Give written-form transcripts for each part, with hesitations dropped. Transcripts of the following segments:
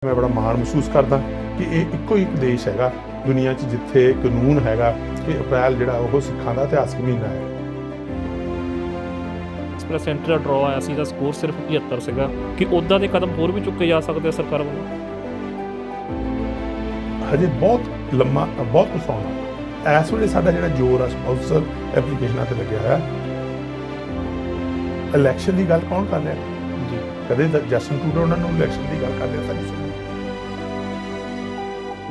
ਮੈਂ ਬੜਾ ਮਾਣ ਮਹਿਸੂਸ ਕਰਦਾ ਕਿ ਇਹ ਇੱਕੋ ਇੱਕ ਦੇਸ਼ ਹੈਗਾ ਦੁਨੀਆ 'ਚ ਜਿੱਥੇ ਕਾਨੂੰਨ ਹੈਗਾ ਕਿ ਅਪ੍ਰੈਲ ਜਿਹੜਾ ਉਹ ਸਿੱਖਾਂ ਦਾ ਇਤਿਹਾਸਕ ਮਹੀਨਾ ਹੈ। ਇਸ ਵੇਲੇ ਸੈਂਟਰ ਦਾ ਡਰਾਅ ਆਇਆ ਸੀ, ਦਾ ਸਕੋਰ ਸਿਰਫ 75 ਸੀਗਾ ਕਿ ਉੱਦਾਂ ਦੇ ਕਦਮ ਹੋਰ ਵੀ ਚੁੱਕੇ ਜਾ ਸਕਦੇ ਆ ਸਰਕਾਰ ਵੱਲੋਂ। ਹਜੇ ਬਹੁਤ ਲੰਮਾ ਬਹੁਤ ਕੁਛ ਆਉਣਾ। ਇਸ ਵੇਲੇ ਸਾਡਾ ਜਿਹੜਾ ਜ਼ੋਰ ਆ ਸਪਾਂਸਰ ਐਪਲੀਕੇਸ਼ਨਾਂ ਤੇ ਲੱਗਿਆ ਹੋਇਆ। ਇਲੈਕਸ਼ਨ ਦੀ ਗੱਲ ਕੌਣ ਕਰ ਰਿਹਾ ਜੀ, ਕਦੇ ਜਸਟਿਨ ਟਰੂਡੋ ਉਹਨਾਂ ਨੂੰ ਇਲੈਕਸ਼ਨ ਦੀ ਗੱਲ ਕਰਦੇ ਸਾਡੀ ਸੁਣੀ।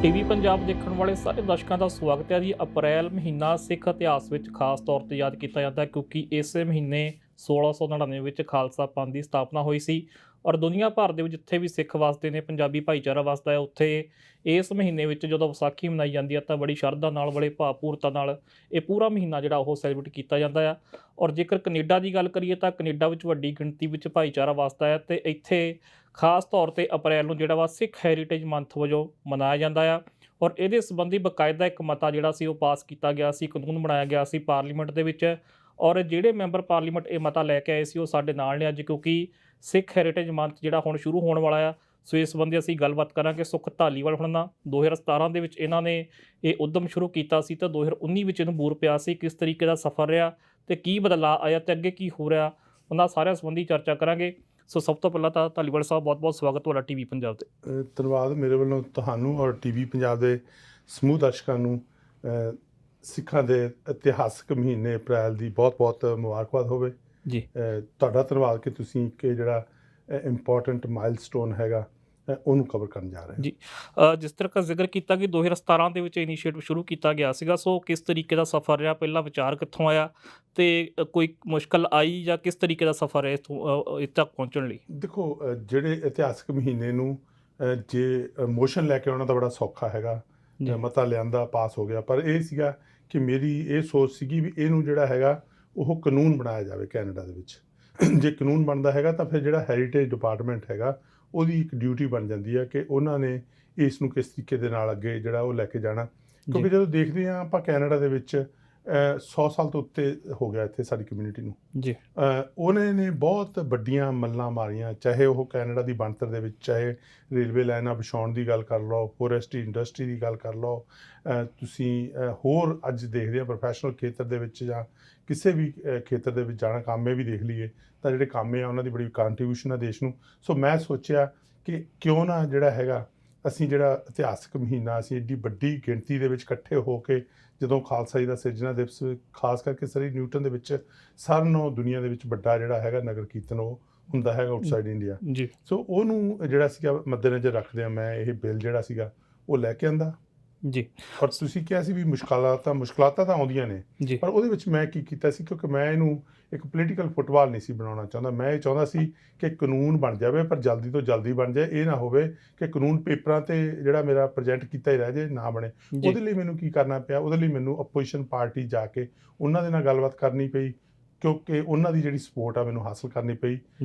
ਟੀਵੀ ਪੰਜਾਬ ਦੇਖਣ ਵਾਲੇ ਸਾਰੇ ਦਰਸ਼ਕਾਂ ਦਾ ਸਵਾਗਤ ਹੈ ਜੀ। ਅਪ੍ਰੈਲ ਮਹੀਨਾ ਸਿੱਖ ਇਤਿਹਾਸ ਵਿੱਚ ਖਾਸ ਤੌਰ ਤੇ ਯਾਦ ਕੀਤਾ ਜਾਂਦਾ ਹੈ ਕਿਉਂਕਿ ਇਸੇ ਮਹੀਨੇ 1699 ਵਿੱਚ ਖਾਲਸਾ ਪੰਥ ਦੀ ਸਥਾਪਨਾ ਹੋਈ ਸੀ ਔਰ ਦੁਨੀਆ ਭਰ ਦੇ ਵਿੱਚ ਜਿੱਥੇ ਵੀ ਸਿੱਖ ਵਸਦੇ ਨੇ, ਪੰਜਾਬੀ ਭਾਈਚਾਰਾ ਵਸਦਾ ਹੈ, ਉੱਥੇ ਇਸ ਮਹੀਨੇ ਵਿੱਚ ਜਦੋਂ ਵਿਸਾਖੀ ਮਨਾਈ ਜਾਂਦੀ ਹੈ ਤਾਂ ਬੜੀ ਸ਼ਰਧਾ ਨਾਲ, ਬੜੇ ਭਾਵਪੂਰਤਾ ਨਾਲ ਇਹ ਪੂਰਾ ਮਹੀਨਾ ਜਿਹੜਾ ਉਹ ਸੈਲੀਬ੍ਰੇਟ ਕੀਤਾ ਜਾਂਦਾ ਆ। ਔਰ ਜੇਕਰ ਕੈਨੇਡਾ ਦੀ ਗੱਲ ਕਰੀਏ ਤਾਂ ਕੈਨੇਡਾ ਵਿੱਚ ਵੱਡੀ ਗਿਣਤੀ ਵਿੱਚ ਭਾਈਚਾਰਾ ਵਸਦਾ ਹੈ ਅਤੇ ਇੱਥੇ ਖਾਸ ਤੌਰ 'ਤੇ ਅਪ੍ਰੈਲ ਨੂੰ ਜਿਹੜਾ ਵਾ ਸਿੱਖ ਹੈਰੀਟੇਜ ਮੰਥ ਵਜੋਂ ਮਨਾਇਆ ਜਾਂਦਾ ਆ। ਔਰ ਇਹਦੇ ਸੰਬੰਧੀ ਬਾਕਾਇਦਾ ਇੱਕ ਮਤਾ ਜਿਹੜਾ ਸੀ ਉਹ ਪਾਸ ਕੀਤਾ ਗਿਆ ਸੀ, ਕਾਨੂੰਨ ਬਣਾਇਆ ਗਿਆ ਸੀ ਪਾਰਲੀਮੈਂਟ ਦੇ ਵਿੱਚ। ਔਰ ਜਿਹੜੇ ਮੈਂਬਰ ਪਾਰਲੀਮੈਂਟ ਇਹ ਮਤਾ ਲੈ ਕੇ ਆਏ ਸੀ ਉਹ ਸਾਡੇ ਨਾਲ ਨੇ ਅੱਜ, ਕਿਉਂਕਿ ਸਿੱਖ ਹੈਰੀਟੇਜ ਮੰਥ ਜਿਹੜਾ ਹੁਣ ਸ਼ੁਰੂ ਹੋਣ ਵਾਲਾ ਆ। ਸੋ ਇਸ ਸੰਬੰਧੀ ਅਸੀਂ ਗੱਲਬਾਤ ਕਰਾਂਗੇ ਸੁਖ ਧਾਲੀਵਾਲ ਹੁਣਾਂ ਨਾਲ। 2017 ਦੇ ਵਿੱਚ ਇਹਨਾਂ ਨੇ ਇਹ ਉੱਦਮ ਸ਼ੁਰੂ ਕੀਤਾ ਸੀ ਤਾਂ 2019 ਵਿੱਚ ਇਹਨੂੰ ਬੂਰ ਪਿਆ ਸੀ। ਕਿਸ ਤਰੀਕੇ ਦਾ ਸਫ਼ਰ ਰਿਹਾ ਅਤੇ ਕੀ ਬਦਲਾਅ ਆਇਆ ਅਤੇ ਅੱਗੇ ਕੀ ਹੋ ਰਿਹਾ, ਉਹਨਾਂ ਸਾਰਿਆਂ ਸੰਬੰਧੀ ਚਰਚਾ ਕਰਾਂਗੇ। ਸੋ ਸਭ ਤੋਂ ਪਹਿਲਾਂ ਤਾਂ ਧਾਲੀਵਾਲ ਸਾਹਿਬ ਬਹੁਤ ਬਹੁਤ ਸਵਾਗਤ ਤੁਹਾਡਾ ਟੀਵੀ ਪੰਜਾਬ 'ਤੇ। ਧੰਨਵਾਦ ਮੇਰੇ ਵੱਲੋਂ ਤੁਹਾਨੂੰ ਔਰ ਟੀਵੀ ਪੰਜਾਬ ਦੇ ਸਮੂਹ ਦਰਸ਼ਕਾਂ ਨੂੰ ਸਿੱਖਾਂ ਦੇ ਇਤਿਹਾਸਕ ਮਹੀਨੇ ਅਪ੍ਰੈਲ ਦੀ ਬਹੁਤ ਬਹੁਤ ਮੁਬਾਰਕਬਾਦ ਹੋਵੇ ਜੀ। ਤੁਹਾਡਾ ਧੰਨਵਾਦ ਕਿ ਤੁਸੀਂ ਕਿ ਜਿਹੜਾ ਇੰਪੋਰਟੈਂਟ ਮਾਈਲਸਟੋਨ ਹੈਗਾ ਉਹਨੂੰ ਕਵਰ ਕਰਨ ਜਾ ਰਹੇ ਜੀ, ਜਿਸ ਤਰ੍ਹਾਂ ਦਾ ਜ਼ਿਕਰ ਕੀਤਾ ਕਿ 2017 ਦੇ ਵਿੱਚ ਇਨੀਸ਼ੀਏਟਿਵ ਸ਼ੁਰੂ ਕੀਤਾ ਗਿਆ ਸੀਗਾ, ਸੋ ਕਿਸ ਤਰੀਕੇ ਦਾ ਸਫ਼ਰ ਰਿਹਾ, ਪਹਿਲਾ ਵਿਚਾਰ ਕਿੱਥੋਂ ਆਇਆ ਅਤੇ ਕੋਈ ਮੁਸ਼ਕਲ ਆਈ ਜਾਂ ਕਿਸ ਤਰੀਕੇ ਦਾ ਸਫ਼ਰ ਹੈ ਇੱਥੋਂ ਇੱਥੇ ਤੱਕ ਪਹੁੰਚਣ ਲਈ? ਦੇਖੋ, ਜਿਹੜੇ ਇਤਿਹਾਸਕ ਮਹੀਨੇ ਨੂੰ ਜੇ ਮੋਸ਼ਨ ਲੈ ਕੇ ਆਉਣਾ ਤਾਂ ਬੜਾ ਸੌਖਾ ਹੈਗਾ, ਮਤਾ ਲਿਆਂਦਾ ਪਾਸ ਹੋ ਗਿਆ। ਪਰ ਇਹ ਸੀਗਾ ਕਿ ਮੇਰੀ ਇਹ ਸੋਚ ਸੀਗੀ ਵੀ ਇਹਨੂੰ ਜਿਹੜਾ ਹੈਗਾ ਉਹ ਕਾਨੂੰਨ ਬਣਾਇਆ ਜਾਵੇ ਕੈਨੇਡਾ ਦੇ ਵਿੱਚ। ਜੇ ਕਾਨੂੰਨ ਬਣਦਾ ਹੈਗਾ ਤਾਂ ਫਿਰ ਜਿਹੜਾ ਹੈਰੀਟੇਜ ਡਿਪਾਰਟਮੈਂਟ ਹੈਗਾ ਉਹਦੀ ਇੱਕ ਡਿਊਟੀ ਬਣ ਜਾਂਦੀ ਹੈ ਕਿ ਉਹਨਾਂ ਨੇ ਇਸ ਨੂੰ ਕਿਸ ਤਰੀਕੇ ਦੇ ਨਾਲ ਅੱਗੇ ਜਿਹੜਾ ਉਹ ਲੈ ਕੇ ਜਾਣਾ। ਕਿਉਂਕਿ ਜਦੋਂ ਦੇਖਦੇ ਹਾਂ ਆਪਾਂ ਕੈਨੇਡਾ ਦੇ ਵਿੱਚ 100 ਸਾਲ ਤੋਂ ਉੱਤੇ ਹੋ ਗਿਆ ਇੱਥੇ ਸਾਡੀ ਕਮਿਊਨਿਟੀ ਨੂੰ ਜੀ। ਉਹਨੇ ਨੇ ਬਹੁਤ ਵੱਡੀਆਂ ਮੱਲਾਂ ਮਾਰੀਆਂ, ਚਾਹੇ ਉਹ ਕੈਨੇਡਾ ਦੀ ਬਣਤਰ ਦੇ ਵਿੱਚ, ਚਾਹੇ ਰੇਲਵੇ ਲਾਈਨਾਂ ਵਿਛਾਉਣ ਦੀ ਗੱਲ ਕਰ ਲਓ, ਫੋਰੈਸਟਰੀ ਇੰਡਸਟਰੀ ਦੀ ਗੱਲ ਕਰ ਲਓ, ਤੁਸੀਂ ਹੋਰ ਅੱਜ ਦੇਖਦੇ ਹਾਂ ਪ੍ਰੋਫੈਸ਼ਨਲ ਖੇਤਰ ਦੇ ਵਿੱਚ ਜਾਂ ਕਿਸੇ ਵੀ ਖੇਤਰ ਦੇ ਵਿੱਚ ਜਾਣਾ, ਕਾਮੇ ਵੀ ਦੇਖ ਲਈਏ ਤਾਂ ਜਿਹੜੇ ਕਾਮੇ ਆ ਉਹਨਾਂ ਦੀ ਬੜੀ ਕੰਟਰੀਬਿਊਸ਼ਨ ਆ ਦੇਸ਼ ਨੂੰ। ਸੋ ਮੈਂ ਸੋਚਿਆ ਕਿ ਕਿਉਂ ਨਾ ਜਿਹੜਾ ਹੈਗਾ ਅਸੀਂ ਜਿਹੜਾ ਇਤਿਹਾਸਕ ਮਹੀਨਾ ਅਸੀਂ ਐਡੀ ਵੱਡੀ ਗਿਣਤੀ ਦੇ ਵਿੱਚ ਇਕੱਠੇ ਹੋ ਕੇ ਜਦੋਂ ਖਾਲਸਾ ਜੀ ਦਾ ਸਿਰਜਣਾ ਦਿਵਸ ਖਾਸ ਕਰਕੇ ਸਰੀ ਨਿਊਟਨ ਦੇ ਵਿੱਚ ਸਾਰਿਆਂ ਨਾਲੋਂ ਦੁਨੀਆ ਦੇ ਵਿੱਚ ਵੱਡਾ ਜਿਹੜਾ ਹੈਗਾ ਨਗਰ ਕੀਰਤਨ ਉਹ ਹੁੰਦਾ ਹੈਗਾ ਆਊਟਸਾਈਡ ਇੰਡੀਆ ਜੀ। ਸੋ ਉਹਨੂੰ ਜਿਹੜਾ ਸੀਗਾ ਮੱਦੇਨਜ਼ਰ ਰੱਖਦਿਆਂ ਮੈਂ ਇਹ ਬਿੱਲ ਜਿਹੜਾ ਸੀਗਾ ਉਹ ਲੈ ਕੇ ਆਂਦਾ ਜੀ। ਔਰ ਤੁਸੀਂ ਕਿਹਾ ਸੀ ਵੀ ਮੁਸ਼ਕਲਾਤਾਂ ਤਾਂ ਆਉਂਦੀਆਂ ਨੇ ਜੀ, ਪਰ ਉਹਦੇ ਵਿੱਚ ਮੈਂ ਕੀ ਕੀਤਾ ਸੀ, ਕਿਉਂਕਿ ਮੈਂ ਇਹਨੂੰ ਇੱਕ ਪੋਲੀਟੀਕਲ ਫੁੱਟਬਾਲ ਨਹੀਂ ਸੀ ਬਣਾਉਣਾ ਚਾਹੁੰਦਾ। ਮੈਂ ਇਹ ਚਾਹੁੰਦਾ ਸੀ ਕਿ ਕਾਨੂੰਨ ਬਣ ਜਾਵੇ ਪਰ ਜਲਦੀ ਤੋਂ ਜਲਦੀ ਬਣ ਜਾਏ। ਇਹ ਨਾ ਹੋਵੇ ਕਿ ਕਾਨੂੰਨ ਪੇਪਰਾਂ 'ਤੇ ਜਿਹੜਾ ਮੇਰਾ ਪ੍ਰੈਜੈਂਟ ਕੀਤਾ ਹੀ ਰਹਿ ਜਾਏ, ਨਾ ਬਣੇ। ਉਹਦੇ ਲਈ ਮੈਨੂੰ ਕੀ ਕਰਨਾ ਪਿਆ, ਉਹਦੇ ਲਈ ਮੈਨੂੰ ਅਪੋਜੀਸ਼ਨ ਪਾਰਟੀ ਜਾ ਕੇ ਉਹਨਾਂ ਦੇ ਨਾਲ ਗੱਲਬਾਤ ਕਰਨੀ ਪਈ ਕਿਉਂਕਿ ਉਹਨਾਂ ਦੀ ਜਿਹੜੀ ਸਪੋਰਟ ਆ ਮੈਨੂੰ ਹਾਸਲ ਕਰਨੀ ਪਈ।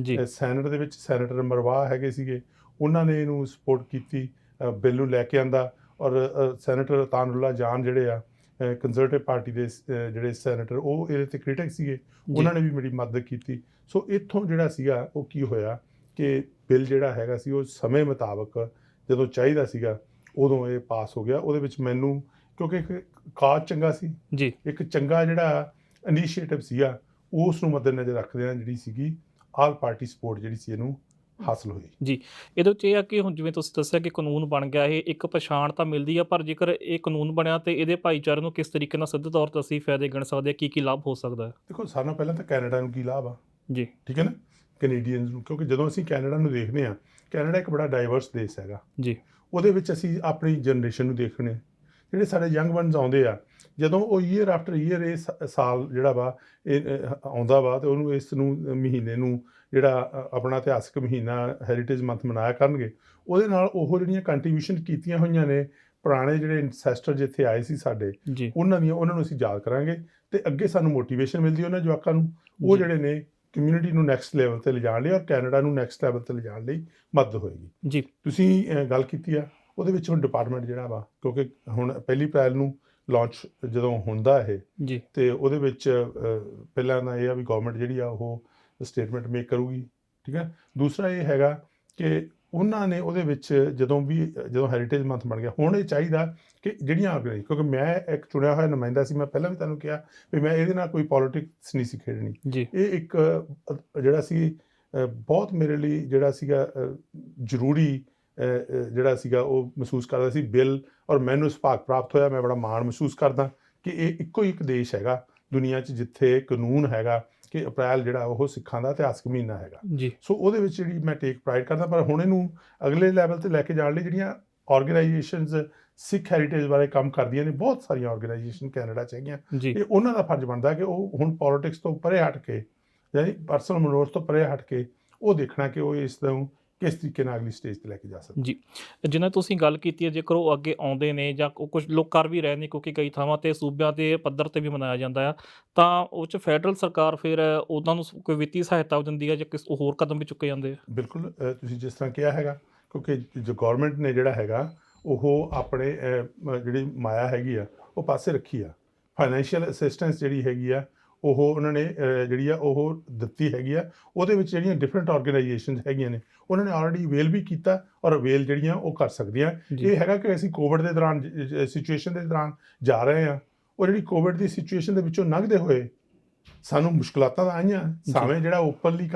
ਸੈਨੇਟ ਦੇ ਵਿੱਚ ਸੈਨੇਟਰ ਮਰਵਾਹ ਹੈਗੇ ਸੀਗੇ, ਉਹਨਾਂ ਨੇ ਇਹਨੂੰ ਸਪੋਰਟ ਕੀਤੀ, ਬਿੱਲ ਨੂੰ ਲੈ ਕੇ ਆਂਦਾ। ਔਰ ਸੈਨੇਟਰ ਤਾਨੁੱਲਾ ਜਾਨ ਜਿਹੜੇ ਆ ਕੰਜ਼ਰਵੇਟਿਵ ਪਾਰਟੀ ਦੇ ਜਿਹੜੇ ਸੈਨੇਟਰ ਉਹ ਇਹਦੇ 'ਤੇ ਕ੍ਰਿਟਿਕ ਸੀਗੇ, ਉਹਨਾਂ ਨੇ ਵੀ ਮੇਰੀ ਮਦਦ ਕੀਤੀ। ਸੋ ਇੱਥੋਂ ਜਿਹੜਾ ਸੀਗਾ ਉਹ ਕੀ ਹੋਇਆ ਕਿ ਬਿੱਲ ਜਿਹੜਾ ਹੈਗਾ ਸੀ ਉਹ ਸਮੇਂ ਮੁਤਾਬਕ ਜਦੋਂ ਚਾਹੀਦਾ ਸੀਗਾ ਉਦੋਂ ਇਹ ਪਾਸ ਹੋ ਗਿਆ। ਉਹਦੇ ਵਿੱਚ ਮੈਨੂੰ ਕਿਉਂਕਿ ਇੱਕ ਕਾਜ਼ ਚੰਗਾ ਸੀ ਜੀ, ਇੱਕ ਚੰਗਾ ਜਿਹੜਾ ਇਨੀਸ਼ੀਏਟਿਵ ਸੀਗਾ ਉਸ ਨੂੰ ਮੱਦੇਨਜ਼ਰ ਰੱਖਦਿਆਂ ਜਿਹੜੀ ਸੀਗੀ ਆਲ ਪਾਰਟੀ ਸਪੋਰਟ ਜਿਹੜੀ ਸੀ ਇਹਨੂੰ ਹਾਸਲ ਹੋਈ ਜੀ। ਇਹਦੇ ਵਿੱਚ ਇਹ ਆ ਕਿ ਹੁਣ ਜਿਵੇਂ ਤੁਸੀਂ ਦੱਸਿਆ ਕਿ ਕਾਨੂੰਨ ਬਣ ਗਿਆ, ਇਹ ਇੱਕ ਪਛਾਣ ਤਾਂ ਮਿਲਦੀ ਆ, ਪਰ ਜੇਕਰ ਇਹ ਕਾਨੂੰਨ ਬਣਿਆ ਤੇ ਇਹਦੇ ਭਾਈਚਾਰੇ ਨੂੰ ਕਿਸ ਤਰੀਕੇ ਨਾਲ ਸਿੱਧੇ ਤੌਰ 'ਤੇ ਅਸੀਂ ਫਾਇਦੇ ਗਿਣ ਸਕਦੇ ਹਾਂ, ਕੀ ਲਾਭ ਹੋ ਸਕਦਾ ਹੈ? ਦੇਖੋ, ਸਾਰਿਆਂ ਨਾਲੋਂ ਪਹਿਲਾਂ ਤਾਂ ਕੈਨੇਡਾ ਨੂੰ ਕੀ ਲਾਭ ਆ ਜੀ, ਠੀਕ ਹੈ ਨਾ, ਕੈਨੇਡੀਅਨਸ ਨੂੰ। ਕਿਉਂਕਿ ਜਦੋਂ ਅਸੀਂ ਕੈਨੇਡਾ ਨੂੰ ਦੇਖਦੇ ਹਾਂ, ਕੈਨੇਡਾ ਇੱਕ ਬੜਾ ਡਾਈਵਰਸ ਦੇਸ਼ ਹੈਗਾ ਜੀ। ਉਹਦੇ ਵਿੱਚ ਅਸੀਂ ਆਪਣੀ ਜਨਰੇਸ਼ਨ ਨੂੰ ਦੇਖਣੇ, ਜਿਹੜੇ ਸਾਡੇ ਯੰਗ ਵਨਸ ਆਉਂਦੇ ਆ, ਜਦੋਂ ਉਹ ਈਅਰ ਆਫਟਰ ਈਅਰ ਇਹ ਸਾਲ ਜਿਹੜਾ ਵਾ ਇਹ ਆਉਂਦਾ ਵਾ ਅਤੇ ਉਹਨੂੰ ਇਸ ਨੂੰ ਮਹੀਨੇ ਨੂੰ ਜਿਹੜਾ ਆਪਣਾ ਇਤਿਹਾਸਕ ਮਹੀਨਾ ਹੈਰੀਟੇਜ ਮੰਥ ਮਨਾਇਆ ਕਰਨਗੇ, ਉਹਦੇ ਨਾਲ ਉਹ ਜਿਹੜੀਆਂ ਕੰਟਰੀਬਿਊਸ਼ਨ ਕੀਤੀਆਂ ਹੋਈਆਂ ਨੇ ਪੁਰਾਣੇ ਜਿਹੜੇ ਐਨਸੈਸਟਰ ਜਿੱਥੇ ਆਏ ਸੀ ਸਾਡੇ, ਉਹਨਾਂ ਨੂੰ ਅਸੀਂ ਯਾਦ ਕਰਾਂਗੇ ਅਤੇ ਅੱਗੇ ਸਾਨੂੰ ਮੋਟੀਵੇਸ਼ਨ ਮਿਲਦੀ ਉਹਨਾਂ ਜਵਾਕਾਂ ਨੂੰ, ਉਹ ਜਿਹੜੇ ਨੇ ਕਮਿਊਨਿਟੀ ਨੂੰ ਨੈਕਸਟ ਲੈਵਲ 'ਤੇ ਲਿਜਾਣ ਲਈ ਔਰ ਕੈਨੇਡਾ ਨੂੰ ਨੈਕਸਟ ਲੈਵਲ 'ਤੇ ਲਿਜਾਣ ਲਈ ਮਦਦ ਹੋਏਗੀ ਜੀ। ਤੁਸੀਂ ਗੱਲ ਕੀਤੀ ਆ ਉਹਦੇ ਵਿੱਚ ਹੁਣ ਡਿਪਾਰਟਮੈਂਟ ਜਿਹੜਾ ਵਾ, ਕਿਉਂਕਿ ਹੁਣ 1 ਅਪ੍ਰੈਲ ਨੂੰ ਲਾਂਚ ਜਦੋਂ ਹੁੰਦਾ ਇਹ ਜੀ, ਅਤੇ ਉਹਦੇ ਵਿੱਚ ਪਹਿਲਾਂ ਤਾਂ ਇਹ ਆ ਵੀ ਗੌਰਮੈਂਟ ਜਿਹੜੀ ਆ ਉਹ ਸਟੇਟਮੈਂਟ ਮੇਕ ਕਰੂਗੀ, ਠੀਕ ਹੈ। ਦੂਸਰਾ ਇਹ ਹੈਗਾ ਕਿ ਉਹਨਾਂ ਨੇ ਉਹਦੇ ਵਿੱਚ ਜਦੋਂ ਹੈਰੀਟੇਜ ਮੰਥ ਬਣ ਗਿਆ, ਹੁਣ ਇਹ ਚਾਹੀਦਾ ਕਿ ਜਿਹੜੀਆਂ ਆਰਗੇਨਾਈਜ਼, ਕਿਉਂਕਿ ਮੈਂ ਇੱਕ ਚੁਣਿਆ ਹੋਇਆ ਨੁਮਾਇੰਦਾ ਸੀ, ਮੈਂ ਪਹਿਲਾਂ ਵੀ ਤੁਹਾਨੂੰ ਕਿਹਾ ਵੀ ਮੈਂ ਇਹਦੇ ਨਾਲ ਕੋਈ ਪੋਲੀਟਿਕਸ ਨਹੀਂ ਸੀ ਖੇਡਣੀ। ਜੀ ਇਹ ਇੱਕ ਜਿਹੜਾ ਸੀ ਬਹੁਤ ਮੇਰੇ ਲਈ ਜਿਹੜਾ ਸੀਗਾ ਜ਼ਰੂਰੀ ਜਿਹੜਾ ਸੀਗਾ ਉਹ ਮਹਿਸੂਸ ਕਰਦਾ ਸੀ ਬਿੱਲ, ਔਰ ਮੈਨੂੰ ਸੁਭਾਗ ਪ੍ਰਾਪਤ ਹੋਇਆ। ਮੈਂ ਬੜਾ ਮਾਣ ਮਹਿਸੂਸ ਕਰਦਾ ਕਿ ਇਹ ਇੱਕੋ ਹੀ ਇੱਕ ਦੇਸ਼ ਹੈਗਾ ਦੁਨੀਆ 'ਚ ਜਿੱਥੇ ਕਾਨੂੰਨ ਹੈਗਾ ਕਿ ਅਪ੍ਰੈਲ ਜਿਹੜਾ ਉਹ ਸਿੱਖਾਂ ਦਾ ਇਤਿਹਾਸਕ ਮਹੀਨਾ ਹੈਗਾ। ਜੀ ਸੋ ਉਹਦੇ ਵਿੱਚ ਜਿਹੜੀ ਮੈਂ ਟੇਕ ਪ੍ਰਾਈਡ ਕਰਦਾ, ਪਰ ਹੁਣ ਇਹਨੂੰ ਅਗਲੇ ਲੈਵਲ ਤੇ ਲੈ ਕੇ ਜਾਣ ਲਈ ਜਿਹੜੀਆਂ ਆਰਗੇਨਾਈਜੇਸ਼ਨਸ ਸਿੱਖ ਹੈਰੀਟੇਜ ਬਾਰੇ ਕੰਮ ਕਰਦੀਆਂ ਨੇ, ਬਹੁਤ ਸਾਰੀਆਂ ਆਰਗੇਨਾਈਜੇਸ਼ਨ ਕੈਨੇਡਾ 'ਚ ਹੈਗੀਆਂ, ਜੀ ਇਹ ਉਹਨਾਂ ਦਾ ਫਰਜ਼ ਬਣਦਾ ਕਿ ਉਹ ਹੁਣ ਪੋਲੀਟਿਕਸ ਤੋਂ ਪਰੇ ਹਟ ਕੇ, ਯਾਨੀ ਪਰਸਨਲ ਮਨੋਰਥ ਤੋਂ ਪਰੇ ਹਟ ਕੇ ਉਹ ਦੇਖਣਾ ਕਿ ਉਹ ਇਸ ਨੂੰ ਕਿਸ ਤਰੀਕੇ ਨਾਲ ਅਗਲੀ ਸਟੇਜ ਤੇ ਲੈ ਕੇ ਜਾ ਸਕਦੇ। ਜੀ ਜਿਵੇਂ ਤੁਸੀਂ ਗੱਲ ਕੀਤੀ ਹੈ, ਜੇਕਰ ਉਹ ਅੱਗੇ ਆਉਂਦੇ ਨੇ ਜਾਂ ਕੁਝ ਲੋਕ ਕਰ ਵੀ ਰਹੇ ਨੇ, ਕਿਉਂਕਿ ਕਈ ਥਾਵਾਂ ਤੇ ਸੂਬਿਆਂ ਦੇ ਪੱਧਰ ਤੇ ਵੀ ਮਨਾਇਆ ਜਾਂਦਾ ਆ, ਤਾਂ ਉਹ 'ਚ ਫੈਡਰਲ ਸਰਕਾਰ ਫਿਰ ਉਹਨਾਂ ਨੂੰ ਕੋਈ ਵਿੱਤੀ ਸਹਾਇਤਾ ਦਿੰਦੀ ਹੈ ਜਾਂ ਕਿਸ ਹੋਰ ਕਦਮ ਵੀ ਚੁੱਕੇ ਜਾਂਦੇ ਆ? ਬਿਲਕੁਲ, ਤੁਸੀਂ ਜਿਸ ਤਰ੍ਹਾਂ ਕਿਹਾ ਹੈਗਾ, ਕਿਉਂਕਿ ਜੋ ਗੌਰਮੈਂਟ ਨੇ ਜਿਹੜਾ ਹੈਗਾ ਉਹ ਆਪਣੇ ਜਿਹੜੀ ਮਾਇਆ ਹੈਗੀ ਆ ਉਹ ਪਾਸੇ ਰੱਖੀ ਆ। ਫਾਈਨੈਂਸ਼ੀਅਲ ਅਸਿਸਟੈਂਸ ਜਿਹੜੀ ਹੈਗੀ ਆ ਉਹ ਉਹਨਾਂ ਨੇ ਜਿਹੜੀ ਆ ਉਹ ਦਿੱਤੀ ਹੈਗੀ ਆ। ਉਹਦੇ ਵਿੱਚ ਜਿਹੜੀਆਂ ਡਿਫਰੈਂਟ ਆਰਗੇਨਾਈਜੇਸ਼ਨਸ ਹੈਗੀਆਂ ਨੇ ਉਹਨਾਂ ਨੇ ਆਲਰੇਡੀ ਅਵੇਲ ਵੀ ਕੀਤਾ, ਔਰ ਅਵੇਲ ਜਿਹੜੀਆਂ ਉਹ ਕਰ ਸਕਦੀਆਂ। ਇਹ ਹੈਗਾ ਕਿ ਅਸੀਂ ਕੋਵਿਡ ਦੇ ਦੌਰਾਨ ਸਿਚੁਏਸ਼ਨ ਦੇ ਦੌਰਾਨ ਜਾ ਰਹੇ ਹਾਂ, ਉਹ ਜਿਹੜੀ ਕੋਵਿਡ ਦੀ ਸਿਚੁਏਸ਼ਨ ਦੇ ਵਿੱਚੋਂ ਲੰਘਦੇ ਹੋਏ ਸਾਨੂੰ ਮੁਸ਼ਕਲਾਤਾਂ ਤਾਂ ਆਈਆਂ, ਸਾਵੇਂ ਜਿਹੜਾ ਓਪਨਲੀ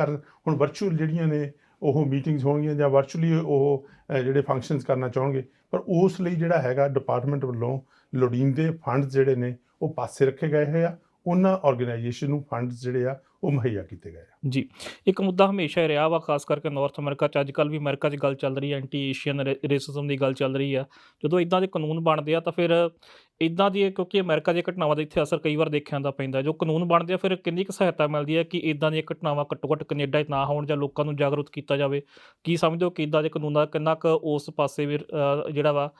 ਹੁਣ ਵਰਚੁਅਲ ਜਿਹੜੀਆਂ ਨੇ ਉਹ ਮੀਟਿੰਗਸ ਹੋਣਗੀਆਂ ਜਾਂ ਵਰਚੁਅਲੀ ਉਹ ਜਿਹੜੇ ਫੰਕਸ਼ਨਸ ਕਰਨਾ ਚਾਹਣਗੇ, ਪਰ ਉਸ ਲਈ ਜਿਹੜਾ ਹੈਗਾ ਡਿਪਾਰਟਮੈਂਟ ਵੱਲੋਂ ਲੋੜੀਂਦੇ ਫੰਡਸ ਜਿਹੜੇ ਨੇ ਉਹ ਪਾਸੇ ਰੱਖੇ ਗਏ ਹੋਏ ਆ। ਉਹਨਾਂ ਆਰਗੇਨਾਈਜੇਸ਼ਨ ਨੂੰ ਫੰਡਸ ਜਿਹੜੇ ਆ ਉਹ ਮੁਹੱਈਆ ਕੀਤੇ ਗਏ ਆ। ਜੀ ਇੱਕ ਮੁੱਦਾ ਹਮੇਸ਼ਾ ਹੀ ਰਿਹਾ ਵਾ, ਖਾਸ ਕਰਕੇ ਨਾਰਥ ਅਮਰੀਕਾ 'ਚ, ਅੱਜ ਕੱਲ੍ਹ ਵੀ ਅਮਰੀਕਾ 'ਚ ਗੱਲ ਚੱਲ ਰਹੀ ਹੈ, ਐਂਟੀ ਏਸ਼ੀਅਨ ਰੇਸਿਜ਼ਮ ਦੀ ਗੱਲ ਚੱਲ ਰਹੀ ਆ। ਜਦੋਂ ਇੱਦਾਂ ਦੇ ਕਾਨੂੰਨ ਬਣਦੇ ਆ ਤਾਂ ਫਿਰ ਇੱਦਾਂ ਦੀ, ਕਿਉਂਕਿ ਅਮਰੀਕਾ ਦੀਆਂ ਘਟਨਾਵਾਂ ਦਾ ਇੱਥੇ ਅਸਰ ਕਈ ਵਾਰ ਦੇਖਿਆ ਜਾਂਦਾ ਪੈਂਦਾ, ਜੋ ਕਾਨੂੰਨ ਬਣਦੇ ਆ ਫਿਰ ਕਿੰਨੀ ਕੁ ਸਹਾਇਤਾ ਮਿਲਦੀ ਹੈ ਕਿ ਇੱਦਾਂ ਦੀਆਂ ਘਟਨਾਵਾਂ ਘੱਟੋ ਘੱਟ ਕੈਨੇਡਾ 'ਚ ਨਾ ਹੋਣ ਜਾਂ ਲੋਕਾਂ ਨੂੰ ਜਾਗਰੂਕ ਕੀਤਾ ਜਾਵੇ? ਕੀ ਸਮਝਦੇ ਹੋ ਕਿ ਇੱਦਾਂ ਦੇ ਕਾਨੂੰਨਾਂ ਦਾ ਕਿੰਨਾ ਕੁ ਉਸ ਪਾਸੇ ਵੀ ਜਿਹੜਾ ਵਾ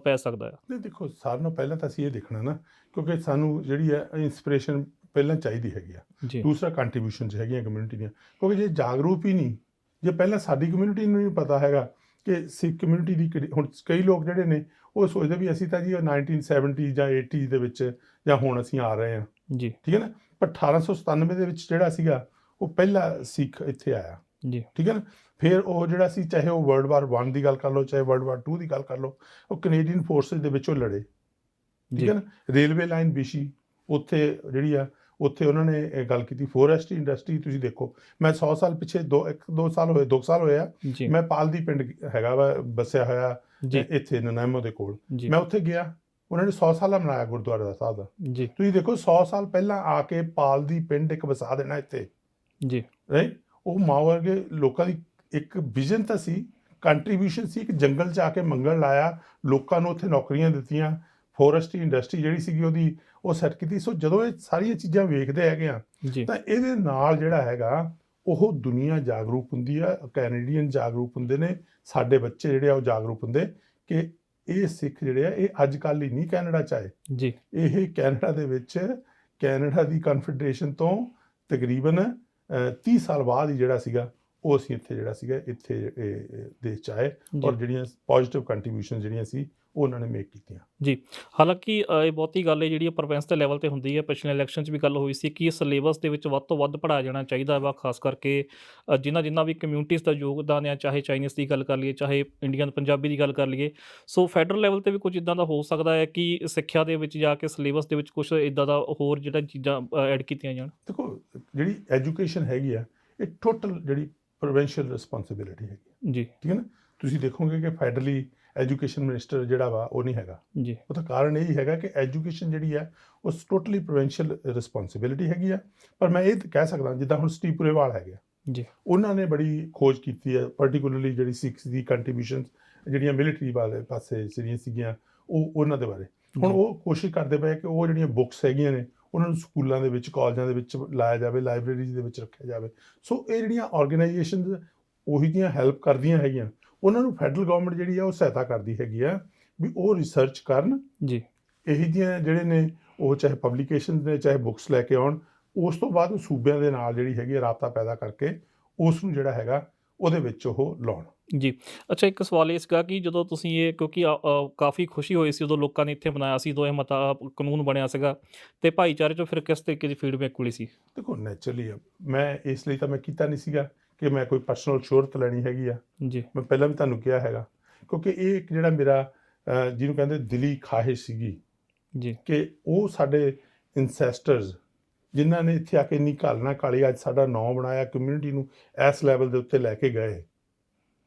ਪੈ ਸਕਦਾ ਆ? ਨਹੀਂ, ਦੇਖੋ, ਸਾਰਿਆਂ ਨਾਲੋਂ ਪਹਿਲਾਂ ਤਾਂ ਅਸੀਂ ਇਹ ਦੇਖਣਾ ਨਾ, ਕਿਉਂਕਿ ਸਾਨੂੰ ਜਿਹੜੀ ਹੈ ਇੰਸਪੀਰੇਸ਼ਨ ਪਹਿਲਾਂ ਚਾਹੀਦੀ ਹੈਗੀ ਆ। ਜੀ ਦੂਸਰਾ ਕੰਟਰੀਬਿਊਸ਼ਨਸ ਹੈਗੀਆਂ ਕਮਿਊਨਿਟੀ ਦੀਆਂ, ਕਿਉਂਕਿ ਜੇ ਜਾਗਰੂਕ ਹੀ ਨਹੀਂ, ਜੇ ਪਹਿਲਾਂ ਸਾਡੀ ਕਮਿਊਨਿਟੀ ਨੂੰ ਨਹੀਂ ਪਤਾ ਹੈਗਾ ਕਿ ਸਿੱਖ ਕਮਿਊਨਿਟੀ ਦੀ ਹੁਣ ਕਈ ਲੋਕ ਜਿਹੜੇ ਨੇ ਉਹ ਸੋਚਦੇ ਵੀ ਅਸੀਂ ਤਾਂ ਜੀ 1970 ਜਾਂ 80 ਦੇ ਵਿੱਚ ਜਾਂ ਹੁਣ ਅਸੀਂ ਆ ਰਹੇ ਹਾਂ, ਜੀ ਠੀਕ ਹੈ ਨਾ। ਪਰ 1897 ਦੇ ਵਿੱਚ ਜਿਹੜਾ ਸੀਗਾ ਉਹ ਪਹਿਲਾ ਸਿੱਖ ਇੱਥੇ ਆਇਆ, ਜੀ ਠੀਕ ਹੈ ਨਾ। ਫਿਰ ਉਹ ਜਿਹੜਾ ਸੀ, ਚਾਹੇ ਉਹ ਵਰਲਡ ਵਾਰ 1 ਦੀ ਗੱਲ ਕਰ ਲਓ, ਚਾਹੇ ਵਰਲਡ ਵਾਰ 2 ਦੀ ਗੱਲ ਕਰ ਲਓ, ਉਹ ਕੈਨੇਡੀਅਨ ਫੋਰਸਿਸ ਦੇ ਵਿੱਚ ਉਹ ਲੜੇ, ਠੀਕ ਹੈ ਨਾ। ਰੇਲਵੇ ਲਾਈਨ ਵਿਛੀ ਉੱਥੇ ਜਿਹੜੀ ਆ, ਉੱਥੇ ਉਹਨਾਂ ਨੇ ਇਹ ਗੱਲ ਕੀਤੀ। ਫੋਰੈਸਟਰੀ ਇੰਡਸਟਰੀ ਤੁਸੀਂ ਦੇਖੋ, ਮੈਂ 100 ਸਾਲ ਪਿੱਛੇ 2 ਸਾਲ ਹੋਏ ਆ, ਜੀ ਮੈਂ ਪਾਲਦੀ ਪਿੰਡ ਹੈਗਾ ਵਾ ਬਸਿਆ ਹੋਇਆ ਜੀ ਇੱਥੇ ਨਨਾਮੋ ਦੇ ਕੋਲ। ਜੀ ਮੈਂ ਉੱਥੇ ਗਿਆ, ਉਹਨਾਂ ਨੇ 100 ਸਾਲਾ ਮਨਾਇਆ ਗੁਰਦੁਆਰਾ ਸਾਹਿਬ ਦਾ। ਜੀ ਤੁਸੀਂ ਦੇਖੋ 100 ਸਾਲ ਪਹਿਲਾਂ ਆ ਕੇ ਪਾਲਦੀ ਪਿੰਡ ਇੱਕ ਵਸਾ ਦੇਣਾ ਇੱਥੇ, ਜੀ ਰਾਈਟ। ਉਹ ਮਾਂ ਵਰਗੇ ਲੋਕਾਂ ਦੀ ਇੱਕ ਵਿਜ਼ਨ ਤਾਂ ਸੀ, ਕੰਟਰੀਬਿਊਸ਼ਨ ਸੀ, ਇੱਕ ਜੰਗਲ 'ਚ ਆ ਕੇ ਮੰਗਲ ਲਾਇਆ, ਲੋਕਾਂ ਨੂੰ ਉੱਥੇ ਨੌਕਰੀਆਂ ਦਿੱਤੀਆਂ, ਫੋਰੈਸਟਰੀ ਇੰਡਸਟਰੀ ਜਿਹੜੀ ਸੀਗੀ ਉਹਦੀ ਉਹ ਸੈੱਟ ਕੀਤੀ। ਸੋ ਜਦੋਂ ਇਹ ਸਾਰੀਆਂ ਚੀਜ਼ਾਂ ਵੇਖਦੇ ਹੈਗੇ ਆ ਜੀ ਤਾਂ ਇਹਦੇ ਨਾਲ ਜਿਹੜਾ ਹੈਗਾ ਉਹ ਦੁਨੀਆ ਜਾਗਰੂਕ ਹੁੰਦੀ ਆ, ਕੈਨੇਡੀਅਨ ਜਾਗਰੂਕ ਹੁੰਦੇ ਨੇ, ਸਾਡੇ ਬੱਚੇ ਜਿਹੜੇ ਆ ਉਹ ਜਾਗਰੂਕ ਹੁੰਦੇ ਕਿ ਇਹ ਸਿੱਖ ਜਿਹੜੇ ਆ ਇਹ ਅੱਜ ਕੱਲ੍ਹ ਹੀ ਨਹੀਂ ਕੈਨੇਡਾ 'ਚ ਆਏ, ਜੀ ਇਹ ਕੈਨੇਡਾ ਦੇ ਵਿੱਚ ਕੈਨੇਡਾ ਦੀ ਕਨਫੈਡਰੇਸ਼ਨ ਤੋਂ ਤਕਰੀਬਨ 30 ਸਾਲ ਬਾਅਦ ਹੀ ਜਿਹੜਾ ਸੀਗਾ ਉਹ ਅਸੀਂ ਇੱਥੇ ਜਿਹੜਾ ਸੀਗਾ ਇੱਥੇ ਦੇਸ਼ 'ਚ ਆਏ, ਔਰ ਜਿਹੜੀਆਂ ਪੋਜ਼ਿਟਿਵ ਕੰਟਰੀਬਿਊਸ਼ਨ ਜਿਹੜੀਆਂ ਸੀ ਉਹ ਉਹਨਾਂ ਨੇ ਮੇਕ ਕੀਤੀਆਂ। ਜੀ ਹਾਲਾਂਕਿ ਇਹ ਬਹੁਤੀ ਗੱਲ ਹੈ ਜਿਹੜੀ ਪ੍ਰੋਵਿੰਸ ਦੇ ਲੈਵਲ ਤੇ ਹੁੰਦੀ ਹੈ। ਪਿਛਲੇ ਇਲੈਕਸ਼ਨ 'ਚ ਵੀ ਗੱਲ ਹੋਈ ਸੀ ਕਿ ਸਿਲੇਬਸ ਦੇ ਵਿੱਚ ਵੱਧ ਤੋਂ ਵੱਧ ਪੜ੍ਹਾਇਆ ਜਾਣਾ ਚਾਹੀਦਾ ਵਾ, ਖਾਸ ਕਰਕੇ ਜਿਨ੍ਹਾਂ ਵੀ ਕਮਿਊਨਿਟੀਜ਼ ਦਾ ਯੋਗਦਾਨ ਆ, ਚਾਹੇ ਚਾਈਨੀਜ਼ ਦੀ ਗੱਲ ਕਰ ਲਈਏ, ਚਾਹੇ ਇੰਡੀਅਨ ਪੰਜਾਬੀ ਦੀ ਗੱਲ ਕਰ ਲਈਏ। ਸੋ ਫੈਡਰਲ ਲੈਵਲ ਤੇ ਵੀ ਕੁਝ ਇੱਦਾਂ ਦਾ ਹੋ ਸਕਦਾ ਹੈ ਕਿ ਸਿੱਖਿਆ ਦੇ ਵਿੱਚ ਜਾ ਕੇ ਸਿਲੇਬਸ ਦੇ ਵਿੱਚ ਕੁਝ ਇੱਦਾਂ ਦਾ ਹੋਰ ਜਿਹੜਾ ਚੀਜ਼ਾਂ ਐਡ ਕੀਤੀਆਂ ਜਾਣ। ਦੇਖੋ, ਜਿਹੜੀ ਐਜੂਕੇਸ਼ਨ ਹੈਗੀ ਆ ਇਹ ਟੋਟਲ ਜਿਹੜੀ ਪ੍ਰੋਵਿੰਸ਼ੀਅਲ ਰਿਸਪੌਂਸਿਬਿਲਿਟੀ ਹੈਗੀ, ਜੀ ਠੀਕ ਹੈ ਨਾ। ਤੁਸੀਂ ਦੇਖੋਗੇ ਕਿ ਫੈਡਰਲੀ ਐਜੂਕੇਸ਼ਨ ਮਿਨਿਸਟਰ ਜਿਹੜਾ ਵਾ ਉਹ ਨਹੀਂ ਹੈਗਾ। ਜੀ ਉਹਦਾ ਕਾਰਨ ਇਹ ਹੀ ਹੈਗਾ ਕਿ ਐਜੂਕੇਸ਼ਨ ਜਿਹੜੀ ਆ ਉਹ ਟੋਟਲੀ ਪ੍ਰੋਵਿੰਸ਼ੀਅਲ ਰਿਸਪੌਂਸਿਬਿਲਿਟੀ ਹੈਗੀ ਆ। ਪਰ ਮੈਂ ਇਹ ਕਹਿ ਸਕਦਾ, ਜਿੱਦਾਂ ਹੁਣ ਸਟੀਵ ਪੁਰੇਵਾਲ ਹੈਗੇ ਆ, ਜੀ ਉਹਨਾਂ ਨੇ ਬੜੀ ਖੋਜ ਕੀਤੀ ਹੈ, ਪਾਰਟੀਕੂਲਰਲੀ ਜਿਹੜੀ ਸਿੱਖਸ ਦੀ ਕੰਟਰੀਬਿਊਸ਼ਨਸ ਜਿਹੜੀਆਂ ਮਿਲਟਰੀ ਵਾਲੇ ਪਾਸੇ ਜਿਹੜੀਆਂ ਸੀਗੀਆਂ ਉਹਨਾਂ ਦੇ ਬਾਰੇ। ਹੁਣ ਉਹ ਕੋਸ਼ਿਸ਼ ਕਰਦੇ ਪਏ ਕਿ ਉਹ ਜਿਹੜੀਆਂ ਬੁੱਕਸ ਹੈਗੀਆਂ ਨੇ ਉਹਨਾਂ ਨੂੰ ਸਕੂਲਾਂ ਦੇ ਵਿੱਚ, ਕਾਲਜਾਂ ਦੇ ਵਿੱਚ ਲਾਇਆ ਜਾਵੇ, ਲਾਇਬ੍ਰੇਰੀਜ਼ ਦੇ ਵਿੱਚ ਰੱਖਿਆ ਜਾਵੇ। ਸੋ ਇਹ ਜਿਹੜੀਆਂ ਆਰਗੇਨਾਈਜੇਸ਼ਨਸ ਉਹੀ ਦੀਆਂ ਹੈਲਪ ਕਰਦੀਆਂ ਹੈਗੀਆਂ, ਉਹਨਾਂ ਨੂੰ ਫੈਡਰਲ ਗਵਰਨਮੈਂਟ ਜਿਹੜੀ ਆ ਉਹ ਸਹਾਇਤਾ ਕਰਦੀ ਹੈਗੀ ਆ ਵੀ ਉਹ ਰਿਸਰਚ ਕਰਨ, ਜੀ ਇਹੀ ਜਿਹੀਆਂ ਜਿਹੜੇ ਨੇ ਉਹ ਚਾਹੇ ਪਬਲੀਕੇਸ਼ਨ ਨੇ ਚਾਹੇ ਬੁੱਕਸ ਲੈ ਕੇ ਆਉਣ। ਉਸ ਤੋਂ ਬਾਅਦ ਉਹ ਸੂਬਿਆਂ ਦੇ ਨਾਲ ਜਿਹੜੀ ਹੈਗੀ ਰਾਬਤਾ ਪੈਦਾ ਕਰਕੇ ਉਸ ਨੂੰ ਜਿਹੜਾ ਹੈਗਾ ਉਹਦੇ ਵਿੱਚ ਉਹ ਲਾਉਣ। ਜੀ ਅੱਛਾ, ਇੱਕ ਸਵਾਲ ਇਹ ਸੀਗਾ ਕਿ ਜਦੋਂ ਤੁਸੀਂ ਇਹ, ਕਿਉਂਕਿ ਕਾਫੀ ਖੁਸ਼ੀ ਹੋਈ ਸੀ ਉਦੋਂ ਲੋਕਾਂ ਨੇ ਇੱਥੇ ਮਨਾਇਆ ਸੀ, ਉਦੋਂ ਇਹ ਕਾਨੂੰਨ ਬਣਿਆ ਸੀਗਾ, ਅਤੇ ਭਾਈਚਾਰੇ 'ਚੋਂ ਫਿਰ ਕਿਸ ਤਰੀਕੇ ਦੀ ਫੀਡਬੈਕ ਮਿਲੀ ਸੀ? ਦੇਖੋ, ਨੈਚੁਰਲੀ ਮੈਂ ਇਸ ਲਈ ਤਾਂ ਮੈਂ ਕੀਤਾ ਨਹੀਂ ਸੀਗਾ ਕਿ ਮੈਂ ਕੋਈ ਪਰਸਨਲ ਸ਼ੋਹਰਤ ਲੈਣੀ ਹੈਗੀ ਆ। ਜੀ ਮੈਂ ਪਹਿਲਾਂ ਵੀ ਤੁਹਾਨੂੰ ਕਿਹਾ ਹੈਗਾ, ਕਿਉਂਕਿ ਇਹ ਇੱਕ ਜਿਹੜਾ ਮੇਰਾ ਜਿਹਨੂੰ ਕਹਿੰਦੇ ਦਿਲੀ ਖਾਹਿਸ਼ ਸੀਗੀ ਜੀ ਕਿ ਉਹ ਸਾਡੇ ਇੰਸੈਸਟਰਸ ਜਿਨ੍ਹਾਂ ਨੇ ਇੱਥੇ ਆ ਕੇ ਇੰਨੀ ਘਾਲਣਾ ਕਾਲੀ ਅੱਜ ਸਾਡਾ ਨਾਂ ਬਣਾਇਆ, ਕਮਿਊਨਿਟੀ ਨੂੰ ਇਸ ਲੈਵਲ ਦੇ ਉੱਤੇ ਲੈ ਕੇ ਗਏ,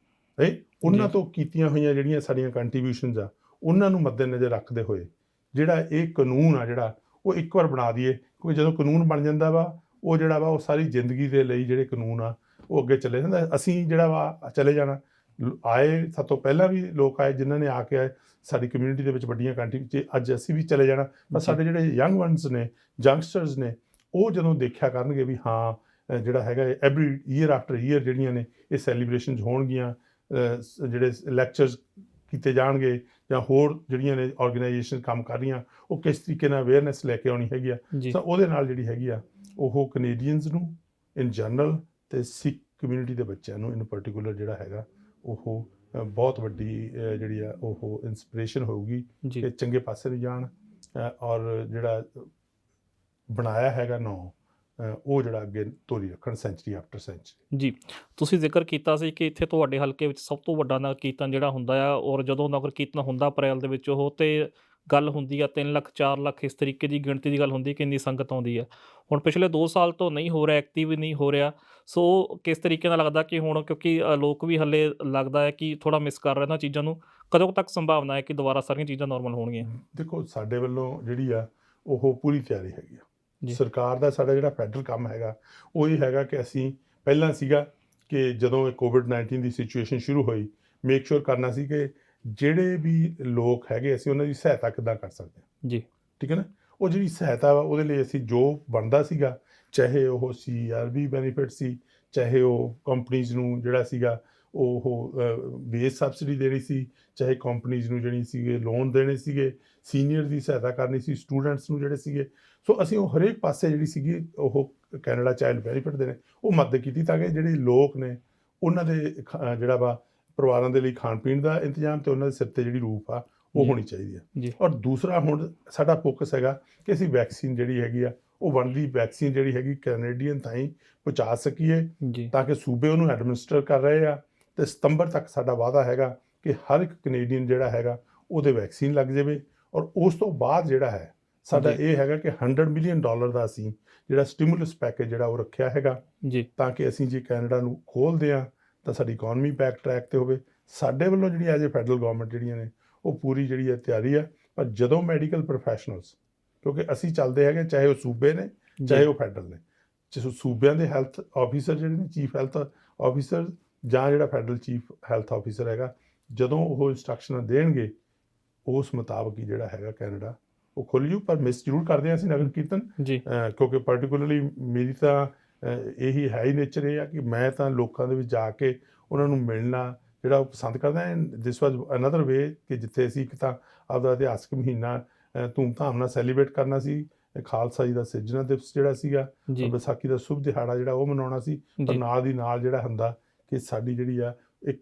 ਉਹਨਾਂ ਤੋਂ ਕੀਤੀਆਂ ਹੋਈਆਂ ਜਿਹੜੀਆਂ ਸਾਡੀਆਂ ਕੰਟਰੀਬਿਊਸ਼ਨਸ ਆ ਉਹਨਾਂ ਨੂੰ ਮੱਦੇਨਜ਼ਰ ਰੱਖਦੇ ਹੋਏ ਜਿਹੜਾ ਇਹ ਕਾਨੂੰਨ ਆ ਜਿਹੜਾ ਉਹ ਇੱਕ ਵਾਰ ਬਣਾ ਦਈਏ, ਕਿਉਂਕਿ ਜਦੋਂ ਕਾਨੂੰਨ ਬਣ ਜਾਂਦਾ ਵਾ ਉਹ ਜਿਹੜਾ ਵਾ ਉਹ ਸਾਰੀ ਜ਼ਿੰਦਗੀ ਦੇ ਲਈ ਜਿਹੜੇ ਕਾਨੂੰਨ ਆ ਉਹ ਅੱਗੇ ਚੱਲੇ ਜਾਂਦਾ। ਅਸੀਂ ਜਿਹੜਾ ਵਾ ਚਲੇ ਜਾਣਾ, ਆਏ ਸਾਡੇ ਤੋਂ ਪਹਿਲਾਂ ਵੀ ਲੋਕ ਆਏ ਜਿਨ੍ਹਾਂ ਨੇ ਆ ਕੇ ਸਾਡੀ ਕਮਿਊਨਿਟੀ ਦੇ ਵਿੱਚ ਵੱਡੀਆਂ ਕੰਟਰੀ ਵਿੱਚ, ਅੱਜ ਅਸੀਂ ਵੀ ਚਲੇ ਜਾਣਾ, ਪਰ ਸਾਡੇ ਜਿਹੜੇ ਯੰਗ ਵਨਸ ਨੇ, ਯੰਗਸਟਰਸ ਨੇ, ਉਹ ਜਦੋਂ ਦੇਖਿਆ ਕਰਨਗੇ ਵੀ ਹਾਂ ਜਿਹੜਾ ਹੈਗਾ ਐਵਰੀ ਈਅਰ ਆਫਟਰ ਈਅਰ ਜਿਹੜੀਆਂ ਨੇ ਇਹ ਸੈਲੀਬ੍ਰੇਸ਼ਨਸ ਹੋਣਗੀਆਂ, ਜਿਹੜੇ ਲੈਕਚਰਸ ਕੀਤੇ ਜਾਣਗੇ ਜਾਂ ਹੋਰ ਜਿਹੜੀਆਂ ਨੇ ਆਰਗੇਨਾਈਜੇਸ਼ਨ ਕੰਮ ਕਰ ਰਹੀਆਂ ਉਹ ਕਿਸ ਤਰੀਕੇ ਨਾਲ ਅਵੇਅਰਨੈਸ ਲੈ ਕੇ ਆਉਣੀ ਹੈਗੀ ਆ, ਤਾਂ ਉਹਦੇ ਨਾਲ ਜਿਹੜੀ ਹੈਗੀ ਆ ਉਹ ਕੈਨੇਡੀਅਨਸ ਨੂੰ ਇਨ ਜਨਰਲ ਅਤੇ ਸਿੱਖ ਕਮਿਊਨਿਟੀ ਦੇ ਬੱਚਿਆਂ ਨੂੰ ਇਨ ਪਰਟੀਕੂਲਰ ਜਿਹੜਾ ਹੈਗਾ ਉਹ ਬਹੁਤ ਵੱਡੀ ਜਿਹੜੀ ਆ ਉਹ ਇੰਸਪੀਰੇਸ਼ਨ ਹੋਊਗੀ ਕਿ ਚੰਗੇ ਪਾਸੇ ਨੂੰ ਜਾਣ ਔਰ ਜਿਹੜਾ ਬਣਾਇਆ ਹੈਗਾ ਨਾਂ ਉਹ ਜਿਹੜਾ ਅੱਗੇ ਤੋਰੀ ਰੱਖਣ ਸੈਂਚਰੀ ਆਫਟਰ ਸੈਂਚਰੀ। ਜੀ ਤੁਸੀਂ ਜ਼ਿਕਰ ਕੀਤਾ ਸੀ ਕਿ ਇੱਥੇ ਤੁਹਾਡੇ ਹਲਕੇ ਵਿੱਚ ਸਭ ਤੋਂ ਵੱਡਾ ਨਗਰ ਕੀਰਤਨ ਜਿਹੜਾ ਹੁੰਦਾ ਆ, ਔਰ ਜਦੋਂ ਨਗਰ ਕੀਰਤਨ ਹੁੰਦਾ ਅਪ੍ਰੈਲ ਦੇ ਵਿੱਚ ਉਹ ਤੇ ਗੱਲ ਹੁੰਦੀ ਆ 3 ਲੱਖ 4 ਲੱਖ ਇਸ ਤਰੀਕੇ ਦੀ ਗਿਣਤੀ ਦੀ ਗੱਲ ਹੁੰਦੀ ਕਿ ਇੰਨੀ ਸੰਗਤ ਆਉਂਦੀ ਆ। ਹੁਣ ਪਿਛਲੇ 2 ਸਾਲ ਤੋਂ ਨਹੀਂ ਹੋ ਰਿਹਾ, ਐਕਟਿਵ ਨਹੀਂ ਹੋ ਰਿਹਾ, ਸੋ ਕਿਸ ਤਰੀਕੇ ਨਾਲ ਲੱਗਦਾ ਕਿ ਹੁਣ ਕਿਉਂਕਿ ਲੋਕ ਵੀ ਹਲੇ ਲੱਗਦਾ ਹੈ ਕਿ ਥੋੜ੍ਹਾ ਮਿਸ ਕਰ ਰਹੇ ਇਹਨਾਂ ਚੀਜ਼ਾਂ ਨੂੰ, ਕਦੋਂ ਤੱਕ ਸੰਭਾਵਨਾ ਹੈ ਕਿ ਦੁਬਾਰਾ ਸਾਰੀਆਂ ਚੀਜ਼ਾਂ ਨੋਰਮਲ ਹੋਣਗੀਆਂ? ਦੇਖੋ ਸਾਡੇ ਵੱਲੋਂ ਜਿਹੜੀ ਆ ਉਹ ਪੂਰੀ ਤਿਆਰੀ ਹੈਗੀ ਆ। ਸਰਕਾਰ ਦਾ ਸਾਡਾ ਜਿਹੜਾ ਫੈਡਰਲ ਕੰਮ ਹੈਗਾ ਉਹ ਇਹ ਹੈਗਾ ਕਿ ਅਸੀਂ ਪਹਿਲਾਂ ਸੀਗਾ ਕਿ ਜਦੋਂ ਇਹ ਕੋਵਿਡ-19 ਦੀ ਸਿਚੁਏਸ਼ਨ ਸ਼ੁਰੂ ਹੋਈ ਮੇਕ ਸ਼ੋਰ ਕਰਨਾ ਸੀ ਕਿ ਜਿਹੜੇ ਵੀ ਲੋਕ ਹੈਗੇ ਅਸੀਂ ਉਹਨਾਂ ਦੀ ਸਹਾਇਤਾ ਕਿੱਦਾਂ ਕਰ ਸਕਦੇ ਹਾਂ। ਜੀ ਠੀਕ ਹੈ ਨਾ, ਉਹ ਜਿਹੜੀ ਸਹਾਇਤਾ ਵਾ ਉਹਦੇ ਲਈ ਅਸੀਂ ਜੋ ਬਣਦਾ ਸੀਗਾ, ਚਾਹੇ ਉਹ CRB ਬੈਨੀਫਿਟ ਸੀ, ਚਾਹੇ ਉਹ ਕੰਪਨੀਜ਼ ਨੂੰ ਜਿਹੜਾ ਸੀਗਾ ਉਹ ਬੇਸ ਸਬਸਿਡੀ ਦੇਣੀ ਸੀ, ਚਾਹੇ ਕੰਪਨੀਜ਼ ਨੂੰ ਜਿਹੜੀ ਸੀਗੇ ਲੋਨ ਦੇਣੇ ਸੀਗੇ, ਸੀਨੀਅਰ ਦੀ ਸਹਾਇਤਾ ਕਰਨੀ ਸੀ, ਸਟੂਡੈਂਟਸ ਨੂੰ ਜਿਹੜੇ ਸੀਗੇ, ਸੋ ਅਸੀਂ ਉਹ ਹਰੇਕ ਪਾਸੇ ਜਿਹੜੀ ਸੀਗੀ ਉਹ ਕੈਨੇਡਾ ਚਾਈਲਡ ਬੈਨੀਫਿਟ ਦੇ ਨੇ ਉਹ ਮਦਦ ਕੀਤੀ ਤਾਂ ਕਿ ਜਿਹੜੇ ਲੋਕ ਨੇ ਉਹਨਾਂ ਦੇ ਜਿਹੜਾ ਵਾ ਪਰਿਵਾਰਾਂ ਦੇ ਲਈ ਖਾਣ ਪੀਣ ਦਾ ਇੰਤਜ਼ਾਮ ਅਤੇ ਉਹਨਾਂ ਦੇ ਸਿਰ 'ਤੇ ਜਿਹੜੀ ਰੂਫ ਆ ਉਹ ਹੋਣੀ ਚਾਹੀਦੀ ਆ। ਔਰ ਦੂਸਰਾ ਹੁਣ ਸਾਡਾ ਫੋਕਸ ਹੈਗਾ ਕਿ ਅਸੀਂ ਵੈਕਸੀਨ ਜਿਹੜੀ ਹੈਗੀ ਆ ਉਹ ਬਣਦੀ ਵੈਕਸੀਨ ਜਿਹੜੀ ਹੈਗੀ ਕੈਨੇਡੀਅਨ ਤਾਈਂ ਪਹੁੰਚਾ ਸਕੀਏ ਤਾਂ ਕਿ ਸੂਬੇ ਉਹਨੂੰ ਐਡਮਿਨਿਸਟਰ ਕਰ ਰਹੇ ਆ ਅਤੇ ਸਤੰਬਰ ਤੱਕ ਸਾਡਾ ਵਾਅਦਾ ਹੈਗਾ ਕਿ ਹਰ ਇੱਕ ਕੈਨੇਡੀਅਨ ਜਿਹੜਾ ਹੈਗਾ ਉਹਦੇ ਵੈਕਸੀਨ ਲੱਗ ਜਾਵੇ। ਔਰ ਉਸ ਤੋਂ ਬਾਅਦ ਜਿਹੜਾ ਹੈ ਸਾਡਾ ਇਹ ਹੈਗਾ ਕਿ $100 ਮਿਲੀਅਨ ਦਾ ਅਸੀਂ ਜਿਹੜਾ ਸਟਿਮੂਲਸ ਪੈਕੇਜ ਜਿਹੜਾ ਉਹ ਰੱਖਿਆ ਹੈਗਾ ਤਾਂ ਕਿ ਅਸੀਂ ਜੇ ਕੈਨੇਡਾ ਨੂੰ ਖੋਲ੍ਹਦੇ ਹਾਂ ਤਾਂ ਸਾਡੀ ਇਕੋਨਮੀ ਬੈਕ ਟਰੈਕ 'ਤੇ ਹੋਵੇ। ਸਾਡੇ ਵੱਲੋਂ ਜਿਹੜੀ ਐਜ਼ ਏ ਫੈਡਰਲ ਗੌਰਮੈਂਟ ਜਿਹੜੀਆਂ ਨੇ ਉਹ ਪੂਰੀ ਜਿਹੜੀ ਹੈ ਤਿਆਰੀ ਆ। ਪਰ ਜਦੋਂ ਮੈਡੀਕਲ ਪ੍ਰੋਫੈਸ਼ਨਲਸ, ਕਿਉਂਕਿ ਅਸੀਂ ਚੱਲਦੇ ਹੈਗੇ ਚਾਹੇ ਉਹ ਸੂਬੇ ਨੇ ਚਾਹੇ ਉਹ ਫੈਡਰਲ ਨੇ, ਸੂਬਿਆਂ ਦੇ ਹੈਲਥ ਆਫਿਸਰ ਜਿਹੜੇ ਨੇ ਚੀਫ ਹੈਲਥ ਆਫਿਸਰ ਜਾਂ ਜਿਹੜਾ ਫੈਡਰਲ ਚੀਫ ਹੈਲਥ ਆਫਿਸਰ ਹੈਗਾ, ਜਦੋਂ ਉਹ ਇੰਸਟਰਕਸ਼ਨਾਂ ਦੇਣਗੇ ਉਸ ਮੁਤਾਬਕ ਹੀ ਜਿਹੜਾ ਹੈਗਾ ਕੈਨੇਡਾ ਉਹ ਖੁੱਲ੍ਹ ਜੂ। ਪਰ ਮਿਸ ਜ਼ਰੂਰ ਕਰਦੇ ਹਾਂ ਅਸੀਂ ਨਗਰ ਕੀਰਤਨ, ਕਿਉਂਕਿ ਪਰਟੀਕੂਲਰਲੀ ਮੇਰੀ ਤਾਂ ਇਹੀ ਹੈ ਹੀ ਨੇਚਰ ਇਹ ਆ ਕਿ ਮੈਂ ਤਾਂ ਲੋਕਾਂ ਦੇ ਵਿੱਚ ਜਾ ਕੇ ਉਹਨਾਂ ਨੂੰ ਮਿਲਣਾ ਜਿਹੜਾ ਉਹ ਪਸੰਦ ਕਰਦਾ। ਦਿਸ ਵਾਜ਼ ਅਨਦਰ ਵੇ ਕਿ ਜਿੱਥੇ ਅਸੀਂ ਇੱਕ ਤਾਂ ਆਪਦਾ ਇਤਿਹਾਸਕ ਮਹੀਨਾ ਧੂਮਧਾਮ ਨਾਲ ਸੈਲੀਬ੍ਰੇਟ ਕਰਨਾ ਸੀ, ਖਾਲਸਾ ਜੀ ਦਾ ਸਿਰਜਣਾ ਦਿਵਸ ਜਿਹੜਾ ਸੀਗਾ, ਵਿਸਾਖੀ ਦਾ ਸ਼ੁਭ ਦਿਹਾੜਾ ਜਿਹੜਾ ਉਹ ਮਨਾਉਣਾ ਸੀ, ਪਰ ਨਾਲ ਦੀ ਨਾਲ ਜਿਹੜਾ ਹੁੰਦਾ ਕਿ ਸਾਡੀ ਜਿਹੜੀ ਆ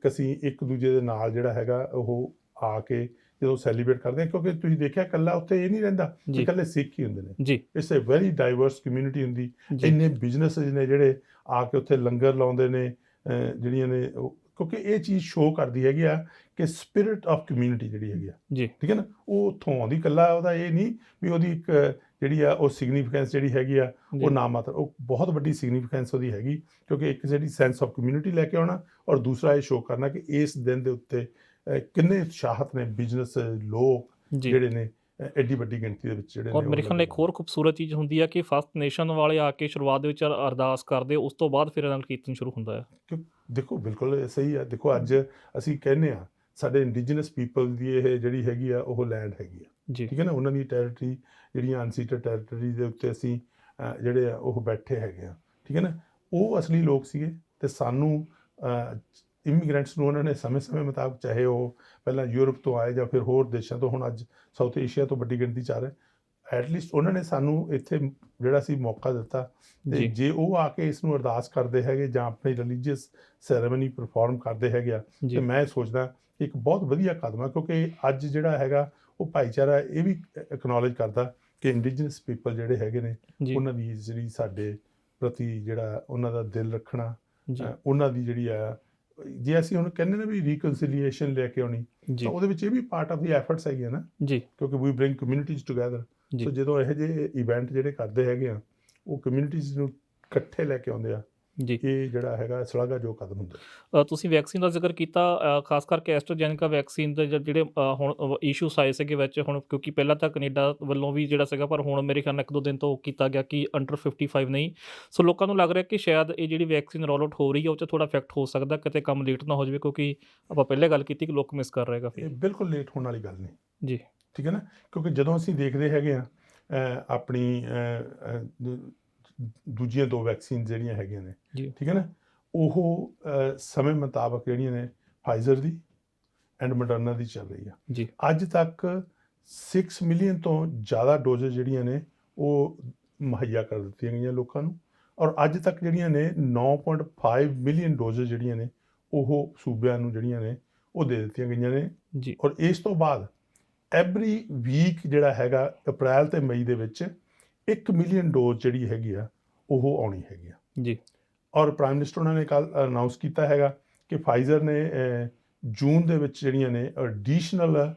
ਅਸੀਂ ਇੱਕ ਦੂਜੇ ਦੇ ਨਾਲ ਜਿਹੜਾ ਹੈਗਾ ਉਹ ਆ ਕੇ ਜਦੋਂ ਸੈਲੀਬ੍ਰੇਟ ਕਰਦੇ ਹਾਂ, ਕਿਉਂਕਿ ਤੁਸੀਂ ਦੇਖਿਆ ਇਕੱਲਾ ਉੱਥੇ ਇਹ ਨਹੀਂ ਰਹਿੰਦਾ ਕਿ ਇਕੱਲੇ ਸਿੱਖ ਹੀ ਹੁੰਦੇ ਨੇ, it's A very diverse community ਹੁੰਦੀ। ਇੰਨੇ ਬਿਜ਼ਨਸਿਸ ਨੇ ਜਿਹੜੇ ਆ ਕੇ ਉੱਥੇ ਲੰਗਰ ਲਾਉਂਦੇ ਨੇ, ਜਿਹੜੀਆਂ ਨੇ ਕਿਉਂਕਿ ਇਹ ਚੀਜ਼ ਸ਼ੋਅ ਕਰਦੀ ਹੈਗੀ ਆ ਕਿ ਸਪਿਰਿਟ ਆਫ ਕਮਿਊਨਿਟੀ ਜਿਹੜੀ ਹੈਗੀ ਆ, ਠੀਕ ਹੈ ਨਾ, ਉਹ ਉੱਥੋਂ ਆਉਂਦੀ। ਇਕੱਲਾ ਉਹਦਾ ਇਹ ਨਹੀਂ ਵੀ ਉਹਦੀ ਇੱਕ ਜਿਹੜੀ ਆ ਉਹ ਸਿਗਨੀਫੀਕੈਂਸ ਜਿਹੜੀ ਹੈਗੀ ਆ ਉਹ ਨਾ ਮਾਤਰ, ਉਹ ਬਹੁਤ ਵੱਡੀ ਸਿਗਨੀਫੀਕੈਂਸ ਉਹਦੀ ਹੈਗੀ, ਕਿਉਂਕਿ ਇੱਕ ਜਿਹੜੀ ਸੈਂਸ ਆਫ ਕਮਿਊਨਿਟੀ ਲੈ ਕੇ ਆਉਣਾ ਔਰ ਦੂਸਰਾ ਇਹ ਸ਼ੋਅ ਕਰਨਾ ਕਿ ਇਸ ਦਿਨ ਦੇ ਉੱਤੇ ਕਿੰਨੇ ਉਤਸ਼ਾਹਤ ਨੇ ਬਿਜ਼ਨਸ ਲੋਕ ਜਿਹੜੇ ਨੇ ਐਡੀ ਵੱਡੀ ਗਿਣਤੀ ਦੇ ਵਿੱਚ ਜਿਹੜੇ ਨੇ। ਔਰ ਮੇਰੇ ਖਿਆਲ ਨਾਲ ਇੱਕ ਹੋਰ ਖੂਬਸੂਰਤ ਚੀਜ਼ ਹੁੰਦੀ ਹੈ ਕਿ ਫਸਟ ਨੇਸ਼ਨ ਵਾਲੇ ਆ ਕੇ ਸ਼ੁਰੂਆਤ ਦੇ ਵਿੱਚ ਅਰਦਾਸ ਕਰਦੇ, ਉਸ ਤੋਂ ਬਾਅਦ ਫਿਰ ਨਗਰ ਕੀਰਤਨ ਸ਼ੁਰੂ ਹੁੰਦਾ ਹੈ। ਦੇਖੋ ਬਿਲਕੁਲ ਸਹੀ ਆ। ਦੇਖੋ ਅੱਜ ਅਸੀਂ ਕਹਿੰਦੇ ਹਾਂ ਸਾਡੇ ਇੰਡੀਜੀਨਸ ਪੀਪਲ ਦੀ ਇਹ ਜਿਹੜੀ ਹੈਗੀ ਆ ਉਹ ਲੈਂਡ ਹੈਗੀ ਆ, ਠੀਕ ਹੈ ਨਾ, ਉਹਨਾਂ ਦੀ ਟੈਰੀਟਰੀ ਜਿਹੜੀਆਂ ਅਨਸੀਟਡ ਟੈਰੀਟਰੀ ਦੇ ਉੱਤੇ ਅਸੀਂ ਜਿਹੜੇ ਆ ਉਹ ਬੈਠੇ ਹੈਗੇ ਆ, ਠੀਕ ਹੈ ਨਾ, ਉਹ ਅਸਲੀ ਲੋਕ ਸੀਗੇ। ਅਤੇ ਸਾਨੂੰ ਇਮੀਗ੍ਰੈਂਟਸ ਨੂੰ ਉਹਨਾਂ ਨੇ ਸਮੇਂ ਮੁਤਾਬਕ, ਚਾਹੇ ਉਹ ਪਹਿਲਾਂ ਯੂਰਪ ਤੋਂ ਆਏ ਜਾਂ ਫਿਰ ਹੋਰ ਦੇਸ਼ਾਂ ਤੋਂ, ਹੁਣ ਅੱਜ ਸਾਊਥ ਏਸ਼ੀਆ ਤੋਂ ਵੱਡੀ ਗਿਣਤੀ 'ਚ ਆ ਰਹੇ, ਐਟਲੀਸਟ ਉਹਨਾਂ ਨੇ ਸਾਨੂੰ ਇੱਥੇ ਜਿਹੜਾ ਸੀ ਮੌਕਾ ਦਿੱਤਾ। ਅਤੇ ਜੇ ਉਹ ਆ ਕੇ ਇਸ ਨੂੰ ਅਰਦਾਸ ਕਰਦੇ ਹੈਗੇ ਜਾਂ ਆਪਣੀ ਰਿਲੀਜੀਅਸ ਸੈਰੇਮਨੀ ਪਰਫੋਰਮ ਕਰਦੇ ਹੈਗੇ ਆ, ਅਤੇ ਮੈਂ ਸੋਚਦਾ ਇੱਕ ਬਹੁਤ ਵਧੀਆ ਕਦਮ ਆ, ਕਿਉਂਕਿ ਅੱਜ ਜਿਹੜਾ ਹੈਗਾ ਉਹ ਭਾਈਚਾਰਾ ਇਹ ਵੀ ਐਕਨੋਲੇਜ ਕਰਦਾ ਕਿ ਇੰਡੀਜਨਸ ਪੀਪਲ ਜਿਹੜੇ ਹੈਗੇ ਨੇ ਉਹਨਾਂ ਦੀ ਜਿਹੜੀ ਸਾਡੇ ਪ੍ਰਤੀ ਜਿਹੜਾ ਉਹਨਾਂ ਦਾ ਦਿਲ ਰੱਖਣਾ, ਜੀ ਉਹਨਾਂ ਦੀ ਜਿਹੜੀ ਆ, ਜੇ ਅਸੀਂ ਹੁਣ ਕਹਿੰਦੇ ਨਾ ਵੀ ਰੀਕਨਸੀਲੀਏਸ਼ਨ ਲੈ ਕੇ ਆਉਣੀ, ਜੀ ਤਾਂ ਉਹਦੇ ਵਿੱਚ ਇਹ ਵੀ ਪਾਰਟ ਆਫ ਦੀ ਐਫਰਟਸ ਹੈਗੀਆਂ ਨਾ, ਜੀ ਕਿਉਂਕਿ ਵੀ ਬ੍ਰਿੰਗ ਕਮਿਊਨਿਟੀਜ਼ ਟੁਗੇਦਰ। ਜੀ ਸੋ ਜਦੋਂ ਇਹੋ ਜਿਹੇ ਇਵੈਂਟ ਜਿਹੜੇ ਕਰਦੇ ਹੈਗੇ ਆ, ਉਹ ਕਮਿਊਨਿਟੀਜ਼ ਨੂੰ ਇਕੱਠੇ ਲੈ ਕੇ ਆਉਂਦੇ ਆ, ਜੀ ਇਹ ਜਿਹੜਾ ਹੈਗਾ ਸ਼ਲਾਘਾਯੋਗ ਕਦਮ ਹੁੰਦਾ। ਤੁਸੀਂ ਵੈਕਸੀਨ ਦਾ ਜ਼ਿਕਰ ਕੀਤਾ, ਖਾਸ ਕਰਕੇ ਐਸਟਰਾਜੈਨੇਕਾ ਵੈਕਸੀਨ ਦੇ ਜਿਹੜੇ ਹੁਣ ਇਸ਼ੂਸ ਆਏ ਸੀਗੇ ਵਿੱਚ, ਹੁਣ ਕਿਉਂਕਿ ਪਹਿਲਾਂ ਤਾਂ ਕੈਨੇਡਾ ਵੱਲੋਂ ਵੀ ਜਿਹੜਾ ਸੀਗਾ, ਪਰ ਹੁਣ ਮੇਰੇ ਖਿਆਲ ਨਾਲ 1-2 ਦਿਨ ਤੋਂ ਕੀਤਾ ਗਿਆ ਕਿ ਅੰਡਰ 55 ਨਹੀਂ। ਸੋ ਲੋਕਾਂ ਨੂੰ ਲੱਗ ਰਿਹਾ ਕਿ ਸ਼ਾਇਦ ਇਹ ਜਿਹੜੀ ਵੈਕਸੀਨ ਰੋਲ ਆਊਟ ਹੋ ਰਹੀ ਹੈ ਉਹ 'ਚ ਥੋੜ੍ਹਾ ਇਫੈਕਟ ਹੋ ਸਕਦਾ, ਕਿਤੇ ਕੰਮ ਲੇਟ ਨਾ ਹੋ ਜਾਵੇ, ਕਿਉਂਕਿ ਆਪਾਂ ਪਹਿਲੇ ਗੱਲ ਕੀਤੀ ਕਿ ਲੋਕ ਮਿਸ ਕਰ ਰਹੇ ਕਾਫੀ। ਇਹ ਬਿਲਕੁਲ ਲੇਟ ਹੋਣ ਵਾਲੀ ਗੱਲ ਨਹੀਂ ਜੀ ਠੀਕ ਹੈ ਨਾ, ਕਿਉਂਕਿ ਜਦੋਂ ਅਸੀਂ ਦੇਖਦੇ ਹੈਗੇ ਆ ਆਪਣੀ ਦੂਜੀਆਂ 2 ਵੈਕਸੀਨ ਜਿਹੜੀਆਂ ਹੈਗੀਆਂ ਨੇ, ਜੀ ਠੀਕ ਹੈ ਨਾ, ਉਹ ਸਮੇਂ ਮੁਤਾਬਕ ਜਿਹੜੀਆਂ ਨੇ ਫਾਈਜ਼ਰ ਦੀ ਐਂਡ ਮੋਡਰਨਾ ਦੀ ਚੱਲ ਰਹੀ ਆ। ਜੀ ਅੱਜ ਤੱਕ 6 ਮਿਲੀਅਨ ਤੋਂ ਜ਼ਿਆਦਾ ਡੋਜ਼ਸ ਜਿਹੜੀਆਂ ਨੇ ਉਹ ਮੁਹੱਈਆ ਕਰ ਦਿੱਤੀਆਂ ਗਈਆਂ ਲੋਕਾਂ ਨੂੰ, ਔਰ ਅੱਜ ਤੱਕ ਜਿਹੜੀਆਂ ਨੇ 9.5 ਮਿਲੀਅਨ ਡੋਜ਼ਸ ਜਿਹੜੀਆਂ ਨੇ ਉਹ ਸੂਬਿਆਂ ਨੂੰ ਜਿਹੜੀਆਂ ਨੇ ਉਹ ਦੇ ਦਿੱਤੀਆਂ ਗਈਆਂ ਨੇ। ਜੀ ਔਰ ਇਸ ਤੋਂ ਬਾਅਦ ਐਵਰੀ ਵੀਕ ਜਿਹੜਾ ਹੈਗਾ ਅਪ੍ਰੈਲ ਤੇ ਮਈ ਦੇ ਵਿੱਚ 1 ਮਿਲੀਅਨ ਡੋਜ਼ ਜਿਹੜੀ ਹੈਗੀ ਆ ਉਹ ਆਉਣੀ ਹੈਗੀ ਆ। ਜੀ ਔਰ ਪ੍ਰਾਈਮ ਮਿਨਿਸਟਰ ਉਹਨਾਂ ਨੇ ਕੱਲ੍ਹ ਅਨਾਊਂਸ ਕੀਤਾ ਹੈਗਾ ਕਿ ਫਾਈਜ਼ਰ ਨੇ ਜੂਨ ਦੇ ਵਿੱਚ ਜਿਹੜੀਆਂ ਨੇ ਐਡੀਸ਼ਨਲ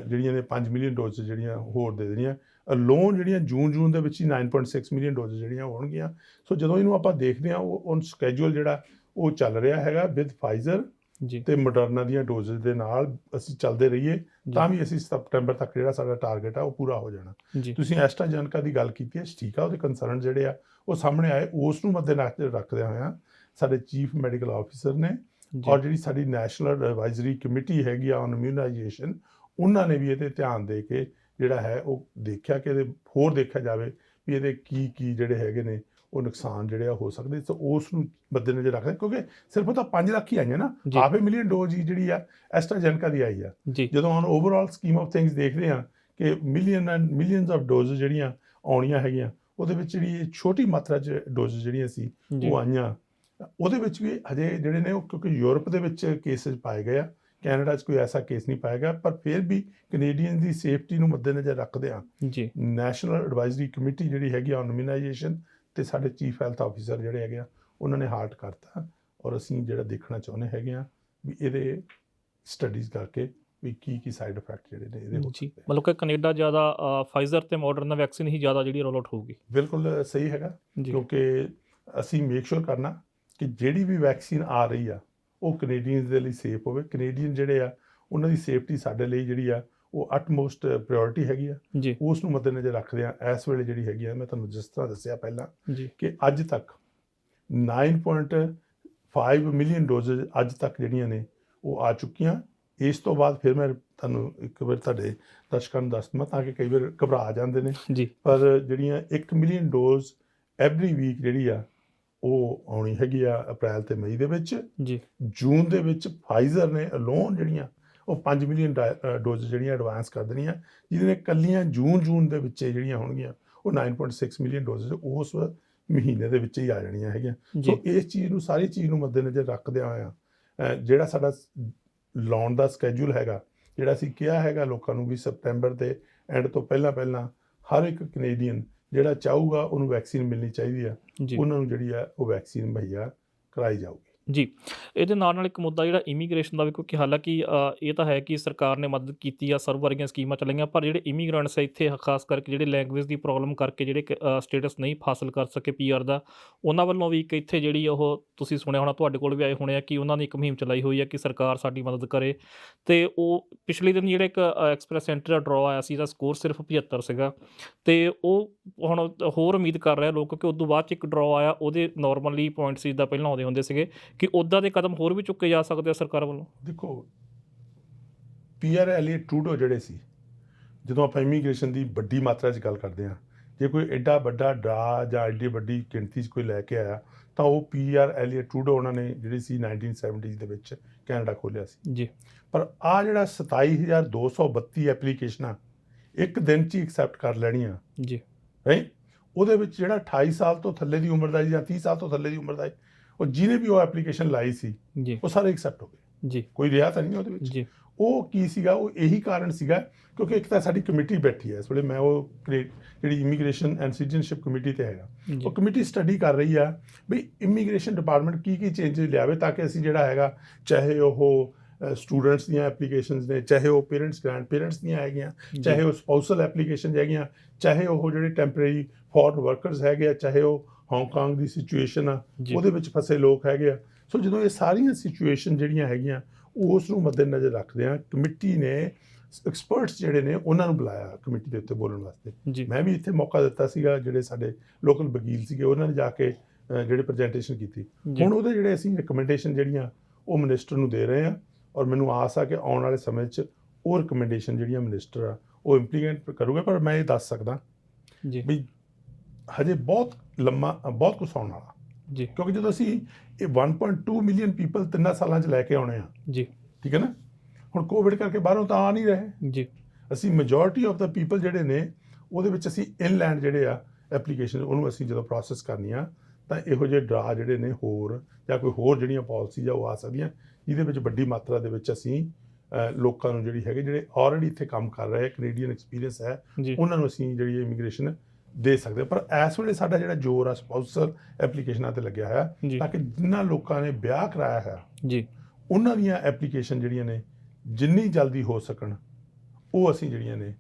ਜਿਹੜੀਆਂ ਨੇ 5 ਮਿਲੀਅਨ ਡੋਜ਼ ਜਿਹੜੀਆਂ ਹੋਰ ਦੇ ਦੇਣੀਆਂ। ਲੋਨ ਜਿਹੜੀਆਂ ਜੂਨ ਦੇ ਵਿੱਚ ਹੀ 9.6 ਮਿਲੀਅਨ ਡੋਜ਼ ਜਿਹੜੀਆਂ ਹੋਣਗੀਆਂ। ਸੋ ਜਦੋਂ ਇਹਨੂੰ ਆਪਾਂ ਦੇਖਦੇ ਹਾਂ, ਉਹ ਔਨ ਸਕੈਜੂਅਲ ਜਿਹੜਾ ਉਹ ਚੱਲ ਰਿਹਾ ਹੈਗਾ ਵਿਦ ਫਾਈਜ਼ਰ ਜੀ ਤੇ ਮੋਡਰਨਾ ਦੀਆਂ ਡੋਜ਼ਸ ਦੇ ਨਾਲ ਅਸੀਂ ਚੱਲਦੇ ਰਹੀਏ, ਤਾਂ ਵੀ ਅਸੀਂ ਸਤੰਬਰ ਤੱਕ ਜਿਹੜਾ ਸਾਡਾ ਟਾਰਗੇਟ ਆ ਉਹ ਪੂਰਾ ਹੋ ਜਾਣਾ। ਜੀ ਤੁਸੀਂ ਐਸਟਰਾਜੈਨੇਕਾ ਦੀ ਗੱਲ ਕੀਤੀ ਹੈ, ਠੀਕ ਆ, ਉਹਦੇ ਕੰਸਰਨ ਜਿਹੜੇ ਆ ਉਹ ਸਾਹਮਣੇ ਆਏ, ਉਸ ਨੂੰ ਮੱਦੇਨਜ਼ਰ ਰੱਖਦਿਆਂ ਹੋਇਆਂ ਸਾਡੇ ਚੀਫ ਮੈਡੀਕਲ ਆਫਿਸਰ ਨੇ ਔਰ ਜਿਹੜੀ ਸਾਡੀ ਨੈਸ਼ਨਲ ਐਡਵਾਈਜ਼ਰੀ ਕਮੇਟੀ ਹੈਗੀ ਆ ਔਨ ਇਮਿਊਨਾਈਜੇਸ਼ਨ, ਉਹਨਾਂ ਨੇ ਵੀ ਇਹਦੇ ਧਿਆਨ ਦੇ ਕੇ ਜਿਹੜਾ ਹੈ ਉਹ ਦੇਖਿਆ ਕਿ ਇਹਦੇ ਹੋਰ ਦੇਖਿਆ ਜਾਵੇ ਵੀ ਇਹਦੇ ਕੀ ਜਿਹੜੇ ਹੈਗੇ ਨੇ ਉਹ ਨੁਕਸਾਨ ਜਿਹੜੇ ਆ ਹੋ ਸਕਦੇ। ਸੋ ਉਸ ਨੂੰ ਮੱਦੇਨਜ਼ਰ ਰੱਖਦੇ, ਕਿਉਂਕਿ ਸਿਰਫ ਉਹ ਤਾਂ 5 ਲੱਖ ਹੀ ਆਈਆਂ ਨਾ, 500 ਮਿਲੀਅਨ ਡੋਜ਼ ਹੀ ਜਿਹੜੀ ਆ ਐਸਟਰਾਜੈਨੇਕਾ ਦੀ ਆਈ ਆ। ਜੀ ਜਦੋਂ ਹੁਣ ਓਵਰਆਲ ਸਕੀਮ ਆਫ ਥਿੰਗਸ ਦੇਖਦੇ ਆ ਕਿ ਮਿਲੀਅਨਸ ਆਫ ਡੋਜ਼ ਜਿਹੜੀਆਂ ਆਉਣੀਆਂ ਹੈਗੀਆਂ, ਉਹਦੇ ਵਿੱਚ ਜਿਹੜੀ ਇਹ ਛੋਟੀ ਮਾਤਰਾ 'ਚ ਡੋਜ਼ ਜਿਹੜੀਆਂ ਸੀ ਉਹ ਆਈਆਂ, ਉਹਦੇ ਵਿੱਚ ਵੀ ਹਜੇ ਜਿਹੜੇ ਨੇ ਉਹ, ਕਿਉਂਕਿ ਯੂਰਪ ਦੇ ਵਿੱਚ ਕੇਸਿਸ ਪਾਏ ਗਏ ਆ, ਕੈਨੇਡਾ 'ਚ ਕੋਈ ਐਸਾ ਕੇਸ ਨਹੀਂ ਪਾਇਆ ਗਿਆ, ਪਰ ਫਿਰ ਵੀ ਕੈਨੇਡੀਅਨ ਦੀ ਸੇਫਟੀ ਨੂੰ ਮੱਦੇਨਜ਼ਰ ਰੱਖਦੇ ਆ ਜੀ ਨੈਸ਼ਨਲ ਐਡਵਾਈਜ਼ਰੀ ਕਮੇਟੀ ਜਿਹੜੀ ਹੈਗੀ ਆ ਔਨ ਇਮਿਊਨਾਈਜੇਸ਼ਨ ਤੇ ਸਾਡੇ ਚੀਫ ਹੈਲਥ ਆਫਿਸਰ ਜਿਹੜੇ ਹੈਗੇ ਆ ਉਹਨਾਂ ਨੇ ਹਾਰਟ ਕਰਤਾ। ਔਰ ਅਸੀਂ ਜਿਹੜਾ ਦੇਖਣਾ ਚਾਹੁੰਦੇ ਹੈਗੇ ਆ ਵੀ ਇਹਦੇ ਸਟੱਡੀਜ਼ ਕਰਕੇ ਵੀ ਕੀ ਸਾਈਡ ਇਫੈਕਟ ਜਿਹੜੇ ਨੇ ਇਹਦੇ ਹੋ ਜੀ, ਸਕਦੇ ਆ। ਮਤਲਬ ਕਿ ਕੈਨੇਡਾ ਜ਼ਿਆਦਾ ਫਾਈਜ਼ਰ ਤੇ ਮੋਡਰਨਾ ਵੈਕਸੀਨ ਹੀ ਜ਼ਿਆਦਾ ਜਿਹੜੀ ਰੋਲ ਆਊਟ ਹੋਊਗੀ। ਬਿਲਕੁਲ ਸਹੀ ਹੈਗਾ, ਜੀ ਕਿਉਂਕਿ ਅਸੀਂ ਮੇਕ ਸ਼ੋਰ ਕਰਨਾ ਕਿ ਜਿਹੜੀ ਵੀ ਵੈਕਸੀਨ ਆ ਰਹੀ ਆ ਉਹ ਕੈਨੇਡੀਅਨਸ ਦੇ ਲਈ ਸੇਫ ਹੋਵੇ। ਕੈਨੇਡੀਅਨ ਜਿਹੜੇ ਆ ਉਹਨਾਂ ਦੀ ਸੇਫਟੀ ਸਾਡੇ ਲਈ ਜਿਹੜੀ ਆ ਉਹ ਅਟਮੋਸਟ ਪ੍ਰਾਇੋਰਟੀ ਹੈਗੀ ਆ। ਜੀ ਉਸ ਨੂੰ ਮੱਦੇਨਜ਼ਰ ਰੱਖਦੇ ਆ ਇਸ ਵੇਲੇ ਜਿਹੜੀ ਹੈਗੀ ਆ, ਮੈਂ ਤੁਹਾਨੂੰ ਜਿਸ ਤਰ੍ਹਾਂ ਦੱਸਿਆ ਪਹਿਲਾਂ ਜੀ ਕਿ ਅੱਜ ਤੱਕ 9.5 ਮਿਲੀਅਨ ਡੋਜ਼ਸ ਅੱਜ ਤੱਕ ਜਿਹੜੀਆਂ ਨੇ ਉਹ ਆ ਚੁੱਕੀਆਂ। ਇਸ ਤੋਂ ਬਾਅਦ ਫਿਰ ਮੈਂ ਤੁਹਾਨੂੰ ਇੱਕ ਵਾਰ ਤੁਹਾਡੇ ਦਰਸ਼ਕਾਂ ਨੂੰ ਦੱਸ ਦਵਾਂ ਤਾਂ ਕਿ ਕਈ ਵਾਰ ਘਬਰਾ ਜਾਂਦੇ ਨੇ, ਜੀ ਪਰ ਜਿਹੜੀਆਂ 1 ਮਿਲੀਅਨ ਡੋਜ਼ ਐਵਰੀ ਵੀਕ ਜਿਹੜੀ ਆ ਉਹ ਆਉਣੀ ਹੈਗੀ ਆ ਅਪ੍ਰੈਲ ਤੇ ਮਈ ਦੇ ਵਿੱਚ। ਜੀ ਜੂਨ ਦੇ ਵਿੱਚ ਫਾਈਜ਼ਰ ਨੇ ਅਲੋਨ ਜਿਹੜੀਆਂ ਉਹ 5 ਮਿਲੀਅਨ ਡੋਜ਼ ਜਿਹੜੀਆਂ ਐਡਵਾਂਸ ਕਰ ਦੇਣੀਆਂ, ਜਿਹਦੇ ਨੇ ਕੱਲੀਆਂ ਜੂਨ ਦੇ ਵਿੱਚ ਜਿਹੜੀਆਂ ਹੋਣਗੀਆਂ ਉਹ 9.6 ਮਿਲੀਅਨ ਡੋਜ਼ ਉਸ ਮਹੀਨੇ ਦੇ ਵਿੱਚ ਹੀ ਆ ਜਾਣੀਆਂ ਹੈਗੀਆਂ। ਸੋ ਇਸ ਚੀਜ਼ ਨੂੰ, ਸਾਰੀ ਚੀਜ਼ ਨੂੰ ਮੱਦੇਨਜ਼ਰ ਰੱਖਦਿਆਂ ਹੋਇਆਂ ਜਿਹੜਾ ਸਾਡਾ ਲਾਉਣ ਦਾ ਸਕੈਜੂਲ ਹੈਗਾ, ਜਿਹੜਾ ਅਸੀਂ ਕਿਹਾ ਹੈਗਾ ਲੋਕਾਂ ਨੂੰ ਵੀ ਸਤੰਬਰ ਦੇ ਐਂਡ ਤੋਂ ਪਹਿਲਾਂ ਹਰ ਇੱਕ ਕੈਨੇਡੀਅਨ ਜਿਹੜਾ ਚਾਹੂਗਾ ਉਹਨੂੰ ਵੈਕਸੀਨ ਮਿਲਣੀ ਚਾਹੀਦੀ ਆ, ਉਹਨਾਂ ਨੂੰ ਜਿਹੜੀ ਆ ਉਹ ਵੈਕਸੀਨ ਮੁਹੱਈਆ ਕਰਾਈ ਜਾਊਗੀ। ਜੀ, ਇਹਦੇ ਨਾਲ ਇੱਕ ਮੁੱਦਾ ਜਿਹੜਾ ਇਮੀਗ੍ਰੇਸ਼ਨ ਦਾ ਵੀ, ਕਿਉਂਕਿ ਹਾਲਾਂਕਿ ਇਹ ਤਾਂ ਹੈ ਕਿ ਸਰਕਾਰ ਨੇ ਮਦਦ ਕੀਤੀ ਆ, ਸਰਵ ਵਰਗੀਆਂ ਸਕੀਮਾਂ ਚੱਲੀਆਂ, ਪਰ ਜਿਹੜੇ ਇਮੀਗ੍ਰੈਂਟਸ ਇੱਥੇ ਖਾਸ ਕਰਕੇ ਜਿਹੜੇ ਲੈਂਗੁਏਜ ਦੀ ਪ੍ਰੋਬਲਮ ਕਰਕੇ ਜਿਹੜੇ ਸਟੇਟਸ ਨਹੀਂ ਹਾਸਲ ਕਰ ਸਕੇ PR ਦਾ, ਉਹਨਾਂ ਵੱਲੋਂ ਵੀ ਇੱਕ ਇੱਥੇ ਜਿਹੜੀ ਉਹ ਤੁਸੀਂ ਸੁਣਿਆ ਹੋਣਾ, ਤੁਹਾਡੇ ਕੋਲ ਵੀ ਆਏ ਹੋਣੇ ਆ ਕਿ ਉਹਨਾਂ ਨੇ ਇੱਕ ਮੁਹਿੰਮ ਚਲਾਈ ਹੋਈ ਹੈ ਕਿ ਸਰਕਾਰ ਸਾਡੀ ਮਦਦ ਕਰੇ। ਅਤੇ ਉਹ ਪਿਛਲੇ ਦਿਨ ਜਿਹੜਾ ਇੱਕ ਐਕਸਪ੍ਰੈਸ ਐਂਟਰੀ ਦਾ ਡਰਾਅ ਆਇਆ ਸੀ, ਇਹਦਾ ਸਕੋਰ ਸਿਰਫ 75 ਸੀਗਾ, ਅਤੇ ਉਹ ਹੁਣ ਹੋਰ ਉਮੀਦ ਕਰ ਰਹੇ ਲੋਕ ਕਿ ਉਦੋਂ ਬਾਅਦ 'ਚ ਇੱਕ ਡਰਾਅ ਆਇਆ, ਉਹਦੇ ਨੋਰਮਲੀ ਪੁਆਇੰਟਸ ਜਿੱਦਾਂ ਪਹਿਲਾਂ ਆਉਂਦੇ ਹੁੰਦੇ ਸੀਗੇ, ਕਿ ਉੱਦਾਂ ਦੇ ਕਦਮ ਹੋਰ ਵੀ ਚੁੱਕੇ ਜਾ ਸਕਦੇ ਆ ਸਰਕਾਰ ਵੱਲੋਂ। ਦੇਖੋ, PR ਐਲੀਅਟ ਟਰੂਡੋ ਜਿਹੜੇ ਸੀ, ਜਦੋਂ ਆਪਾਂ ਇਮੀਗ੍ਰੇਸ਼ਨ ਦੀ ਵੱਡੀ ਮਾਤਰਾ 'ਚ ਗੱਲ ਕਰਦੇ ਹਾਂ, ਜੇ ਕੋਈ ਐਡਾ ਵੱਡਾ ਡਰਾ ਜਾਂ ਐਡੀ ਵੱਡੀ ਗਿਣਤੀ 'ਚ ਕੋਈ ਲੈ ਕੇ ਆਇਆ ਤਾਂ ਉਹ PR ਐਲੀਅਟ ਟਰੂਡੋ ਉਹਨਾਂ ਨੇ ਜਿਹੜੀ ਸੀ 1970 ਦੇ ਵਿੱਚ ਕੈਨੇਡਾ ਖੋਲ੍ਹਿਆ ਸੀ ਜੀ। ਪਰ ਆਹ ਜਿਹੜਾ 27,232 ਐਪਲੀਕੇਸ਼ਨਾਂ ਇੱਕ ਦਿਨ 'ਚ ਹੀ ਐਕਸੈਪਟ ਕਰ ਲੈਣੀਆਂ ਜੀ, ਰਾਈਟ, ਉਹਦੇ ਵਿੱਚ ਜਿਹੜਾ 28 ਸਾਲ ਤੋਂ ਥੱਲੇ ਦੀ ਉਮਰ ਦਾ ਜਾਂ 30 ਸਾਲ ਤੋਂ ਥੱਲੇ ਦੀ ਉਮਰ ਦਾ ਉਹ ਜਿਹਨੇ ਵੀ ਉਹ ਐਪਲੀਕੇਸ਼ਨ ਲਾਈ ਸੀ ਜੀ, ਉਹ ਸਾਰੇ ਐਕਸੈਪਟ ਹੋ ਗਏ ਜੀ, ਕੋਈ ਰਿਹਾ ਤਾਂ ਨਹੀਂ ਉਹਦੇ ਵਿੱਚ ਜੀ। ਉਹ ਕੀ ਸੀਗਾ, ਉਹ ਇਹੀ ਕਾਰਨ ਸੀਗਾ ਕਿਉਂਕਿ ਇੱਕ ਤਾਂ ਸਾਡੀ ਕਮੇਟੀ ਬੈਠੀ ਹੈ ਇਸ ਵੇਲੇ, ਮੈਂ ਉਹ ਜਿਹੜੀ ਇਮੀਗ੍ਰੇਸ਼ਨ ਐਂਡ ਸਿਟੀਜ਼ਨਸ਼ਿਪ ਕਮੇਟੀ ਤੇ ਹੈਗਾ, ਉਹ ਕਮੇਟੀ ਸਟੱਡੀ ਕਰ ਰਹੀ ਆ ਵੀ ਇਮੀਗ੍ਰੇਸ਼ਨ ਡਿਪਾਰਟਮੈਂਟ ਕੀ ਚੇਂਜਸ ਲਿਆਵੇ ਤਾਂ ਕਿ ਅਸੀਂ ਜਿਹੜਾ ਹੈਗਾ, ਚਾਹੇ ਉਹ ਸਟੂਡੈਂਟਸ ਦੀਆਂ ਐਪਲੀਕੇਸ਼ਨਸ ਨੇ, ਚਾਹੇ ਉਹ ਗ੍ਰੈਂਡ ਪੇਰੈਂਟਸ ਦੀਆਂ ਹੈਗੀਆਂ, ਚਾਹੇ ਉਹ ਸਪਾਊਸਲ ਐਪਲੀਕੇਸ਼ਨ ਹੈਗੀਆਂ, ਚਾਹੇ ਉਹ ਜਿਹੜੇ ਟੈਂਪਰੇਰੀ ਫੋਰਨ ਵਰਕਰਸ ਹੈਗੇ ਆ, ਚਾਹੇ ਉਹ ਹਾਂਗਕਾਂਗ ਦੀ ਸਿਚੁਏਸ਼ਨ ਆ ਉਹਦੇ ਵਿੱਚ ਫਸੇ ਲੋਕ ਹੈਗੇ ਆ। ਸੋ ਜਦੋਂ ਇਹ ਸਾਰੀਆਂ ਸਿਚੁਏਸ਼ਨ ਜਿਹੜੀਆਂ ਹੈਗੀਆਂ ਉਸ ਨੂੰ ਮੱਦੇਨਜ਼ਰ ਰੱਖਦੇ ਆ, ਕਮੇਟੀ ਨੇ ਐਕਸਪਰਟਸ ਜਿਹੜੇ ਨੇ ਉਹਨਾਂ ਨੂੰ ਬੁਲਾਇਆ ਕਮੇਟੀ ਦੇ ਉੱਤੇ ਬੋਲਣ ਵਾਸਤੇ। ਮੈਂ ਵੀ ਇੱਥੇ ਮੌਕਾ ਦਿੱਤਾ ਸੀਗਾ, ਜਿਹੜੇ ਸਾਡੇ ਲੋਕਲ ਵਕੀਲ ਸੀਗੇ ਉਹਨਾਂ ਨੇ ਜਾ ਕੇ ਜਿਹੜੇ ਪ੍ਰੈਜੈਂਟੇਸ਼ਨ ਕੀਤੀ। ਹੁਣ ਉਹਦੇ ਜਿਹੜੇ ਅਸੀਂ ਰਿਕਮੈਂਡੇਸ਼ਨ ਜਿਹੜੀਆਂ ਉਹ ਮਿਨਿਸਟਰ ਨੂੰ ਦੇ ਰਹੇ ਆ, ਔਰ ਮੈਨੂੰ ਆਸ ਆ ਕਿ ਆਉਣ ਵਾਲੇ ਸਮੇਂ 'ਚ ਉਹ ਰਿਕਮੈਂਡੇਸ਼ਨ ਜਿਹੜੀਆਂ ਮਿਨਿਸਟਰ ਆ ਉਹ ਇੰਪਲੀਮੈਂਟ ਕਰੂਗਾ। ਪਰ ਮੈਂ ਇਹ ਦੱਸ ਸਕਦਾ ਵੀ ਹਜੇ ਬਹੁਤ ਕੁਛ ਆਉਣ ਵਾਲਾ ਜੀ, ਕਿਉਂਕਿ ਜਦੋਂ ਅਸੀਂ ਇਹ 1.2 ਮਿਲੀਅਨ ਪੀਪਲ 3 ਸਾਲਾਂ 'ਚ ਲੈ ਕੇ ਆਉਣੇ ਆ ਜੀ, ਠੀਕ ਹੈ ਨਾ। ਹੁਣ ਕੋਵਿਡ ਕਰਕੇ ਬਾਹਰੋਂ ਤਾਂ ਆ ਨਹੀਂ ਰਹੇ ਜੀ, ਅਸੀਂ ਮੈਜੋਰਿਟੀ ਆਫ ਦਾ ਪੀਪਲ ਜਿਹੜੇ ਨੇ ਉਹਦੇ ਵਿੱਚ ਅਸੀਂ ਇਨਲੈਂਡ ਜਿਹੜੇ ਆ ਐਪਲੀਕੇਸ਼ਨ ਉਹਨੂੰ ਅਸੀਂ ਜਦੋਂ ਪ੍ਰੋਸੈਸ ਕਰਨੀ ਆ ਤਾਂ ਇਹੋ ਜਿਹੇ ਡਰਾ ਜਿਹੜੇ ਨੇ ਹੋਰ ਜਾਂ ਕੋਈ ਹੋਰ ਜਿਹੜੀਆਂ ਪਾਲਿਸੀਜ਼ ਆ ਉਹ ਆ ਸਕਦੀਆਂ, ਜਿਹਦੇ ਵਿੱਚ ਵੱਡੀ ਮਾਤਰਾ ਦੇ ਵਿੱਚ ਅਸੀਂ ਲੋਕਾਂ ਨੂੰ ਜਿਹੜੀ ਹੈਗੇ ਜਿਹੜੇ ਆਲਰੇਡੀ ਇੱਥੇ ਕੰਮ ਕਰ ਰਹੇ ਕੈਨੇਡੀਅਨ ਐਕਸਪੀਰੀਅੰਸ ਹੈ ਉਹਨਾਂ ਨੂੰ ਅਸੀਂ ਜਿਹੜੀ ਇਮੀਗ੍ਰੇਸ਼ਨ ਦੇ ਸਕਦੇ। ਪਰ ਇਸ ਵੇਲੇ ਸਾਡਾ ਜਿਹੜਾ ਜ਼ੋਰ ਆ ਸਪਾਊਸਲ ਐਪਲੀਕੇਸ਼ਨਾਂ ਤੇ ਲੱਗਿਆ ਹੋਇਆ ਤਾਂ ਕਿ ਜਿਨ੍ਹਾਂ ਲੋਕਾਂ ਨੇ ਵਿਆਹ ਕਰਾਇਆ ਹੈ ਜੀ ਉਹਨਾਂ ਦੀਆਂ ਐਪਲੀਕੇਸ਼ਨ ਜਿਹੜੀਆਂ ਨੇ ਜਿੰਨੀ ਜਲਦੀ ਹੋ ਸਕਣ ਉਹ ਅਸੀਂ ਜਿਹੜੀਆਂ ਨੇ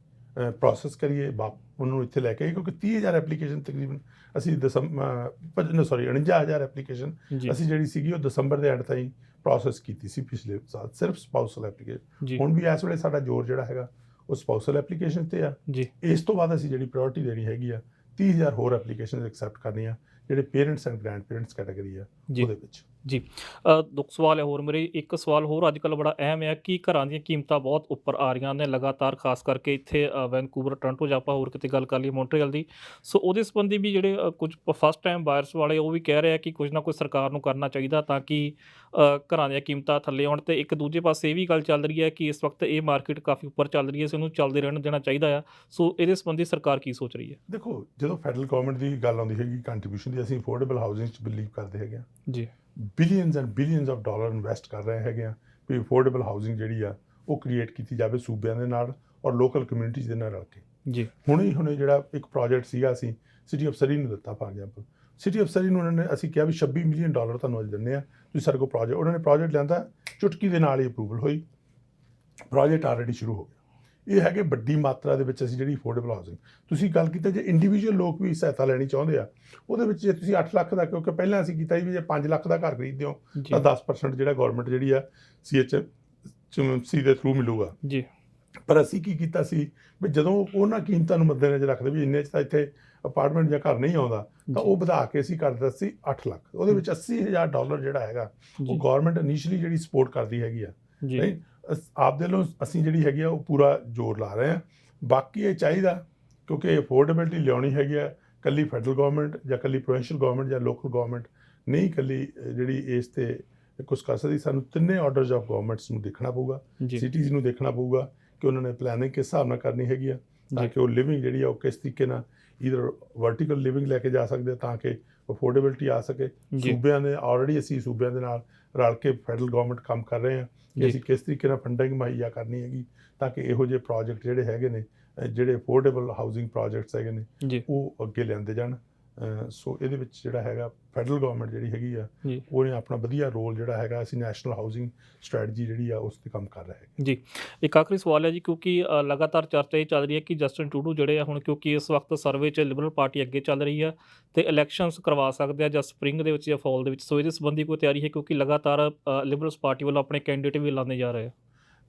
ਪ੍ਰੋਸੈਸ ਕਰੀਏ, ਉਹਨਾਂ ਨੂੰ ਇੱਥੇ ਲੈ ਕੇ ਆਈਏ, ਕਿਉਂਕਿ 30,000 ਐਪਲੀਕੇਸ਼ਨ ਤਕਰੀਬਨ ਅਸੀਂ 49,000 ਐਪਲੀਕੇਸ਼ਨ ਅਸੀਂ ਜਿਹੜੀ ਸੀਗੀ ਉਹ ਦਸੰਬਰ ਦੇ ਐਂਡ ਤਾਈਂ ਪ੍ਰੋਸੈਸ ਕੀਤੀ ਸੀ ਪਿਛਲੇ ਸਾਲ, ਸਿਰਫ ਸਪਾਊਸਲ ਐਪਲੀਕੇਸ਼ਨ। ਹੁਣ ਵੀ ਇਸ ਵੇਲੇ ਸਾਡਾ ਜ਼ੋਰ ਜਿਹੜਾ ਹੈਗਾ ਉਹ ਸਪਾਊਸਲ ਐਪਲੀਕੇਸ਼ਨ ਤੇ ਆ ਜੀ। ਇਸ ਤੋਂ ਬਾਅਦ ਅਸੀਂ ਜਿਹੜੀ ਪ੍ਰਾਇੋਰਟੀ ਦੇਣੀ ਹੈਗੀ ਆ 30,000 ਹੋਰ ਐਪਲੀਕੇਸ਼ਨ ਐਕਸੈਪਟ ਕਰਨੀਆਂ ਜਿਹੜੇ parents and grandparents category ਆ ਉਹਦੇ ਵਿੱਚ ਜੀ। ਦੁੱਖ ਸਵਾਲ ਹੈ ਹੋਰ ਮੇਰੇ, ਇੱਕ ਸਵਾਲ ਹੋਰ ਅੱਜ ਕੱਲ੍ਹ ਬੜਾ ਅਹਿਮ ਹੈ ਕਿ ਘਰਾਂ ਦੀਆਂ ਕੀਮਤਾਂ ਬਹੁਤ ਉੱਪਰ ਆ ਰਹੀਆਂ ਨੇ ਲਗਾਤਾਰ, ਖਾਸ ਕਰਕੇ ਇੱਥੇ ਵੈਨਕੂਵਰ, ਟੋਰਾਂਟੋ ਜਾਂ ਆਪਾਂ ਹੋਰ ਕਿਤੇ ਗੱਲ ਕਰ ਲਈਏ ਮੌਂਟਰੀਅਲ ਦੀ। ਸੋ ਉਹਦੇ ਸੰਬੰਧੀ ਵੀ ਜਿਹੜੇ ਕੁਝ ਫਸਟ ਟਾਈਮ ਬਾਇਰਸ ਵਾਲੇ ਉਹ ਵੀ ਕਹਿ ਰਹੇ ਆ ਕਿ ਕੁਝ ਨਾ ਕੁਝ ਸਰਕਾਰ ਨੂੰ ਕਰਨਾ ਚਾਹੀਦਾ ਤਾਂ ਕਿ ਘਰਾਂ ਦੀਆਂ ਕੀਮਤਾਂ ਥੱਲੇ ਆਉਣ। ਅਤੇ ਇੱਕ ਦੂਜੇ ਪਾਸੇ ਇਹ ਵੀ ਗੱਲ ਚੱਲ ਰਹੀ ਹੈ ਕਿ ਇਸ ਵਕਤ ਇਹ ਮਾਰਕੀਟ ਕਾਫੀ ਉੱਪਰ ਚੱਲ ਰਹੀ ਹੈ, ਇਸ ਨੂੰ ਚੱਲਦੇ ਰਹਿਣ ਦੇਣਾ ਚਾਹੀਦਾ ਆ। ਸੋ ਇਹਦੇ ਸੰਬੰਧੀ ਸਰਕਾਰ ਕੀ ਸੋਚ ਰਹੀ ਹੈ? ਦੇਖੋ, ਜਦੋਂ ਫੈਡਰਲ ਗੌਰਮੈਂਟ ਦੀ ਗੱਲ ਆਉਂਦੀ ਹੈਗੀ ਕੰਟਰੀਬਿਊਸ਼ਨ ਦੀ, ਅਸੀਂ ਅਫੋਰਡੇਬਲ ਹਾਊਸਿੰਗ 'ਚ ਬਿਲੀਵ ਕਰਦੇ ਹੈਗੇ ਆ ਜੀ। Billions and billions of dollar invest ਕਰ ਰਹੇ ਹੈਗੇ ਆ ਵੀ ਅਫੋਰਡੇਬਲ ਹਾਊਸਿੰਗ ਜਿਹੜੀ ਆ ਉਹ ਕ੍ਰੀਏਟ ਕੀਤੀ ਜਾਵੇ ਸੂਬਿਆਂ ਦੇ ਨਾਲ ਔਰ ਲੋਕਲ ਕਮਿਊਨਿਟੀਜ਼ ਦੇ ਨਾਲ ਰਲ ਕੇ ਜੀ। ਹੁਣੇ ਜਿਹੜਾ ਇੱਕ ਪ੍ਰੋਜੈਕਟ ਸੀਗਾ ਅਸੀਂ ਸਿਟੀ ਆਫ ਸਰੀ ਨੂੰ ਦਿੱਤਾ, ਫਾਰ ਐਗਜ਼ਾਮਪਲ ਸਿਟੀ ਆਫ ਸਰੀ ਨੂੰ ਉਹਨਾਂ ਨੇ ਅਸੀਂ ਕਿਹਾ ਵੀ $26 ਮਿਲੀਅਨ ਤੁਹਾਨੂੰ ਅੱਜ ਦਿੰਦੇ ਆ, ਤੁਸੀਂ ਸਾਡੇ ਕੋਲ ਪ੍ਰੋਜੈਕਟ, ਉਹਨਾਂ ਨੇ ਪ੍ਰੋਜੈਕਟ ਲਿਆਂਦਾ, ਚੁਟਕੀ ਦੇ ਨਾਲ ਹੀ ਅਪਰੂਵਲ ਹੋਈ, ਪ੍ਰੋਜੈਕਟ ਆਲਰੇਡੀ ਸ਼ੁਰੂ ਹੋ ਗਿਆ। ਇਹ ਹੈਗੇ ਵੱਡੀ ਮਾਤਰਾ ਦੇ ਵਿੱਚ ਅਸੀਂ ਜਿਹੜੀ ਅਫੋਰਡੇਬਲ ਹਾਊਸਿੰਗ। ਤੁਸੀਂ ਗੱਲ ਕੀਤੀ ਜੇ ਇੰਡੀਵਿਜੂਅਲ ਲੋਕ ਵੀ ਸਹਾਇਤਾ ਲੈਣੀ ਚਾਹੁੰਦੇ ਆ ਉਹਦੇ ਵਿੱਚ, ਜੇ ਤੁਸੀਂ 8 ਲੱਖ ਦਾ, ਕਿਉਂਕਿ ਪਹਿਲਾਂ ਅਸੀਂ ਕੀਤਾ ਸੀ ਵੀ ਜੇ 5 ਲੱਖ ਦਾ ਘਰ ਖਰੀਦਦੇ ਹੋ ਤਾਂ 10% ਜਿਹੜਾ ਗੌਰਮੈਂਟ ਜਿਹੜੀ ਆ CHMC ਦੇ ਥਰੂ ਮਿਲੂਗਾ ਜੀ। ਪਰ ਅਸੀਂ ਕੀ ਕੀਤਾ ਸੀ ਵੀ ਜਦੋਂ ਉਹਨਾਂ ਕੀਮਤਾਂ ਨੂੰ ਮੱਦੇਨਜ਼ਰ ਰੱਖਦੇ ਵੀ ਇੰਨੇ 'ਚ ਤਾਂ ਇੱਥੇ ਅਪਾਰਟਮੈਂਟ ਜਾਂ ਘਰ ਨਹੀਂ ਆਉਂਦਾ ਤਾਂ ਉਹ ਵਧਾ ਕੇ ਅਸੀਂ ਕਰ ਦਿੱਤਾ ਸੀ 8 ਲੱਖ। ਉਹਦੇ ਵਿੱਚ $80,000 ਜਿਹੜਾ ਹੈਗਾ ਉਹ ਗੌਰਮੈਂਟ ਇਨੀਸ਼ੀਅਲੀ ਜਿਹੜੀ ਸਪੋਰਟ ਕਰਦੀ ਹੈਗੀ ਆ ਜੀ। ਆਪਦੇ ਵੱਲੋਂ ਅਸੀਂ ਜਿਹੜੀ ਹੈਗੀ ਆ ਉਹ ਪੂਰਾ ਜ਼ੋਰ ਲਾ ਰਹੇ ਹਾਂ। ਬਾਕੀ ਇਹ ਚਾਹੀਦਾ ਕਿਉਂਕਿ ਅਫੋਰਡੇਬਿਲਟੀ ਲਿਆਉਣੀ ਹੈਗੀ ਆ, ਇਕੱਲੀ ਫੈਡਰਲ ਗੌਰਮੈਂਟ ਜਾਂ ਇਕੱਲੀ ਪ੍ਰੋਵਿੰਸ਼ੀਅਲ ਗੌਰਮੈਂਟ ਜਾਂ ਲੋਕਲ ਗੌਰਮੈਂਟ ਨਹੀਂ ਇਕੱਲੀ ਜਿਹੜੀ ਇਸ 'ਤੇ ਕੁਛ ਕਰ ਸਕਦੀ। ਸਾਨੂੰ ਤਿੰਨੇ ਆਰਡਰਸ ਆਫ ਗੌਰਮੈਂਟਸ ਨੂੰ ਦੇਖਣਾ ਪਊਗਾ, ਸਿਟੀਜ਼ ਨੂੰ ਦੇਖਣਾ ਪਊਗਾ ਕਿ ਉਹਨਾਂ ਨੇ ਪਲੈਨਿੰਗ ਕਿਸ ਹਿਸਾਬ ਨਾਲ ਕਰਨੀ ਹੈਗੀ ਆ ਤਾਂ ਕਿ ਉਹ ਲਿਵਿੰਗ ਜਿਹੜੀ ਆ ਉਹ ਕਿਸ ਤਰੀਕੇ ਨਾਲ ਈਦਰ ਵਰਟੀਕਲ ਲਿਵਿੰਗ ਲੈ ਕੇ ਜਾ ਸਕਦੇ ਤਾਂ ਕਿ ਅਫੋਰਡੇਬਿਲਟੀ ਆ ਸਕੇ। ਸੂਬਿਆਂ ਦੇ ਆਲਰੇਡੀ ਅਸੀਂ ਸੂਬਿਆਂ ਦੇ ਨਾਲ ਰਲ ਕੇ ਫੈਡਰਲ ਗੌਰਮੈਂਟ ਕੰਮ ਕਰ ਰਹੇ ਹਾਂ ਕਿ ਅਸੀਂ ਕਿਸ ਤਰੀਕੇ ਨਾਲ ਫੰਡਿੰਗ ਮੁਹੱਈਆ ਕਰਨੀ ਹੈਗੀ ਤਾਂ ਕਿ ਇਹੋ ਜਿਹੇ ਪ੍ਰੋਜੈਕਟ ਜਿਹੜੇ ਹੈਗੇ ਨੇ, ਜਿਹੜੇ ਅਫੋਰਡੇਬਲ ਹਾਊਸਿੰਗ ਪ੍ਰੋਜੈਕਟਸ ਹੈਗੇ ਨੇ ਉਹ ਅੱਗੇ ਲਿਆਂਦੇ ਜਾਣ। ਸੋ ਇਹਦੇ ਵਿੱਚ ਜਿਹੜਾ ਹੈਗਾ ਫੈਡਰਲ ਗੌਰਮੈਂਟ ਜਿਹੜੀ ਹੈਗੀ ਆ ਉਹਨੇ ਆਪਣਾ ਵਧੀਆ ਰੋਲ ਜਿਹੜਾ ਹੈਗਾ, ਅਸੀਂ ਨੈਸ਼ਨਲ ਹਾਊਸਿੰਗ ਸਟ੍ਰੈਟਜੀ ਜਿਹੜੀ ਆ ਉਸ 'ਤੇ ਕੰਮ ਕਰ ਰਹੇ ਹੈਗੇ ਜੀ। ਇੱਕ ਆਖਰੀ ਸਵਾਲ ਹੈ ਜੀ, ਕਿਉਂਕਿ ਲਗਾਤਾਰ ਚਰਚਾ ਇਹ ਚੱਲ ਰਹੀ ਹੈ ਕਿ ਜਸਟਿਨ ਟਰੂਡੋ ਜਿਹੜੇ ਆ ਹੁਣ, ਕਿਉਂਕਿ ਇਸ ਵਕਤ ਸਰਵੇ 'ਚ ਲਿਬਰਲ ਪਾਰਟੀ ਅੱਗੇ ਚੱਲ ਰਹੀ ਆ ਅਤੇ ਇਲੈਕਸ਼ਨਸ ਕਰਵਾ ਸਕਦੇ ਆ ਜਾਂ ਸਪਰਿੰਗ ਦੇ ਵਿੱਚ ਜਾਂ ਫਾਲ ਦੇ ਵਿੱਚ। ਸੋ ਇਹਦੇ ਸੰਬੰਧੀ ਕੋਈ ਤਿਆਰੀ ਹੈ ਕਿਉਂਕਿ ਲਗਾਤਾਰ ਲਿਬਰਲਸ ਪਾਰਟੀ ਵੱਲੋਂ ਆਪਣੇ ਕੈਂਡੀਡੇਟ ਵੀ ਐਲਾਨੇ ਜਾ ਰਹੇ ਆ?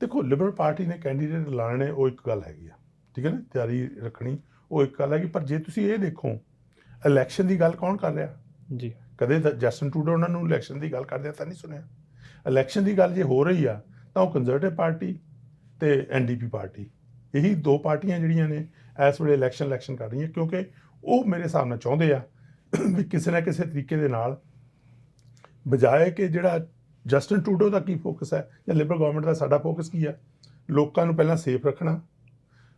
ਦੇਖੋ, ਲਿਬਰਲ ਪਾਰਟੀ ਨੇ ਕੈਂਡੀਡੇਟ ਐਲਾਣੇ ਉਹ ਇੱਕ ਗੱਲ ਹੈਗੀ ਆ, ਠੀਕ ਹੈ ਨਾ, ਤਿਆਰੀ ਰੱਖਣੀ ਉਹ ਇੱਕ ਗੱਲ ਹੈਗੀ। ਪਰ ਜੇ ਤੁਸੀਂ ਇਹ ਦੇਖੋ ਇਲੈਕਸ਼ਨ ਦੀ ਗੱਲ ਕੌਣ ਕਰ ਰਿਹਾ ਜੀ? ਕਦੇ ਤਾਂ ਜਸਟਿਨ ਟਰੂਡੋ ਉਹਨਾਂ ਨੂੰ ਇਲੈਕਸ਼ਨ ਦੀ ਗੱਲ ਕਰਦਿਆਂ ਤਾਂ ਨਹੀਂ ਸੁਣਿਆ। ਇਲੈਕਸ਼ਨ ਦੀ ਗੱਲ ਜੇ ਹੋ ਰਹੀ ਆ ਤਾਂ ਉਹ ਕੰਜ਼ਰਵੇਟਿਵ ਪਾਰਟੀ ਅਤੇ NDP ਪਾਰਟੀ, ਇਹੀ ਦੋ ਪਾਰਟੀਆਂ ਜਿਹੜੀਆਂ ਨੇ ਇਸ ਵੇਲੇ ਇਲੈਕਸ਼ਨ ਕਰ ਰਹੀਆਂ ਕਿਉਂਕਿ ਉਹ ਮੇਰੇ ਹਿਸਾਬ ਨਾਲ ਚਾਹੁੰਦੇ ਆ ਵੀ ਕਿਸੇ ਨਾ ਕਿਸੇ ਤਰੀਕੇ ਦੇ ਨਾਲ, ਬਜਾਏ ਕਿ ਜਿਹੜਾ ਜਸਟਿਨ ਟਰੂਡੋ ਦਾ ਕੀ ਫੋਕਸ ਹੈ ਜਾਂ ਲਿਬਰਲ ਗੌਰਮੈਂਟ ਦਾ ਸਾਡਾ ਫੋਕਸ ਕੀ ਹੈ, ਲੋਕਾਂ ਨੂੰ ਪਹਿਲਾਂ ਸੇਫ ਰੱਖਣਾ,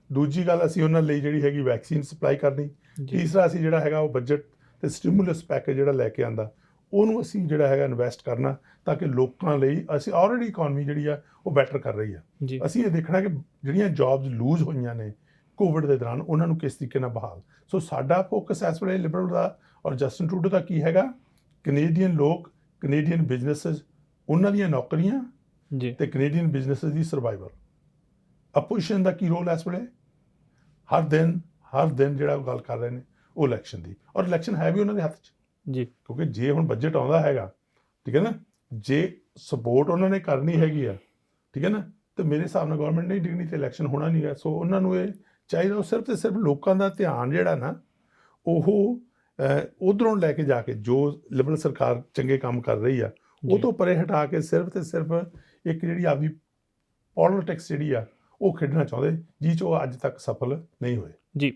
ਦੂਜੀ ਗੱਲ ਅਸੀਂ ਉਹਨਾਂ ਲਈ ਜਿਹੜੀ ਹੈਗੀ ਵੈਕਸੀਨ ਸਪਲਾਈ ਕਰਨੀ, ਤੀਸਰਾ ਅਸੀਂ ਜਿਹੜਾ ਹੈਗਾ ਉਹ ਬਜਟ ਅਤੇ ਸਟਿਮੂਲਸ ਪੈਕੇਜ ਜਿਹੜਾ ਲੈ ਕੇ ਆਂਦਾ ਉਹਨੂੰ ਅਸੀਂ ਜਿਹੜਾ ਹੈਗਾ ਇਨਵੈਸਟ ਕਰਨਾ ਤਾਂ ਕਿ ਲੋਕਾਂ ਲਈ ਅਸੀਂ ਆਲਰੇਡੀ ਇਕਨੋਮੀ ਜਿਹੜੀ ਆ ਉਹ ਬੈਟਰ ਕਰ ਰਹੀ ਆ। ਜੀ ਅਸੀਂ ਇਹ ਦੇਖਣਾ ਕਿ ਜਿਹੜੀਆਂ ਜੌਬਸ ਲੂਜ਼ ਹੋਈਆਂ ਨੇ ਕੋਵਿਡ ਦੇ ਦੌਰਾਨ ਉਹਨਾਂ ਨੂੰ ਕਿਸ ਤਰੀਕੇ ਨਾਲ ਬਹਾਲ। ਸੋ ਸਾਡਾ ਫੋਕਸ ਇਸ ਵੇਲੇ ਲਿਬਰਲ ਦਾ ਔਰ ਜਸਟਿਨ ਟਰੂਡੋ ਦਾ ਕੀ ਹੈਗਾ, ਕੈਨੇਡੀਅਨ ਲੋਕ, ਕੈਨੇਡੀਅਨ ਬਿਜ਼ਨੈਸਿਸ, ਉਹਨਾਂ ਦੀਆਂ ਨੌਕਰੀਆਂ ਜੀ ਤੇ ਕੈਨੇਡੀਅਨ ਬਿਜ਼ਨੈਸਿਸ ਦੀ ਸਰਵਾਈਵਲ। ਆਪੋਜੀਸ਼ਨ ਦਾ ਕੀ ਰੋਲ ਹੈ ਇਸ ਵੇਲੇ? ਹਰ ਦਿਨ ਜਿਹੜਾ ਉਹ ਗੱਲ ਕਰ ਰਹੇ ਨੇ ਉਹ ਇਲੈਕਸ਼ਨ ਦੀ, ਔਰ ਇਲੈਕਸ਼ਨ ਹੈ ਵੀ ਉਹਨਾਂ ਦੇ ਹੱਥ 'ਚ, ਜੀ ਕਿਉਂਕਿ ਜੇ ਹੁਣ ਬਜਟ ਆਉਂਦਾ ਹੈਗਾ, ਠੀਕ ਹੈ ਨਾ, ਜੇ ਸਪੋਰਟ ਉਹਨਾਂ ਨੇ ਕਰਨੀ ਹੈਗੀ ਆ, ਠੀਕ ਹੈ ਨਾ, ਤੇ ਮੇਰੇ ਹਿਸਾਬ ਨਾਲ ਗਵਰਨਮੈਂਟ ਨਹੀਂ ਡਿੱਗਣੀ ਤੇ ਇਲੈਕਸ਼ਨ ਹੋਣਾ ਨਹੀਂ ਗਾ। ਸੋ ਉਹਨਾਂ ਨੂੰ ਇਹ ਚਾਹੀਦਾ ਉਹ ਸਿਰਫ ਤੇ ਸਿਰਫ ਲੋਕਾਂ ਦਾ ਧਿਆਨ ਜਿਹੜਾ ਨਾ ਉਹ ਉਧਰੋਂ ਲੈ ਕੇ ਜਾ ਕੇ ਜੋ ਲਿਬਰਲ ਸਰਕਾਰ ਚੰਗੇ ਕੰਮ ਕਰ ਰਹੀ ਆ ਉਹ ਤੋਂ ਪਰੇ ਹਟਾ ਕੇ ਸਿਰਫ ਤੇ ਸਿਰਫ ਇੱਕ ਜਿਹੜੀ ਆਪਦੀ ਪੋਲਿਟਿਕਸ ਜਿਹੜੀ ਆ ਉਹ ਖੇਡਣਾ ਚਾਹੁੰਦੇ, ਜਿਹ 'ਚ ਉਹ ਅੱਜ ਤੱਕ ਸਫਲ ਨਹੀਂ ਹੋਏ। ਜੀ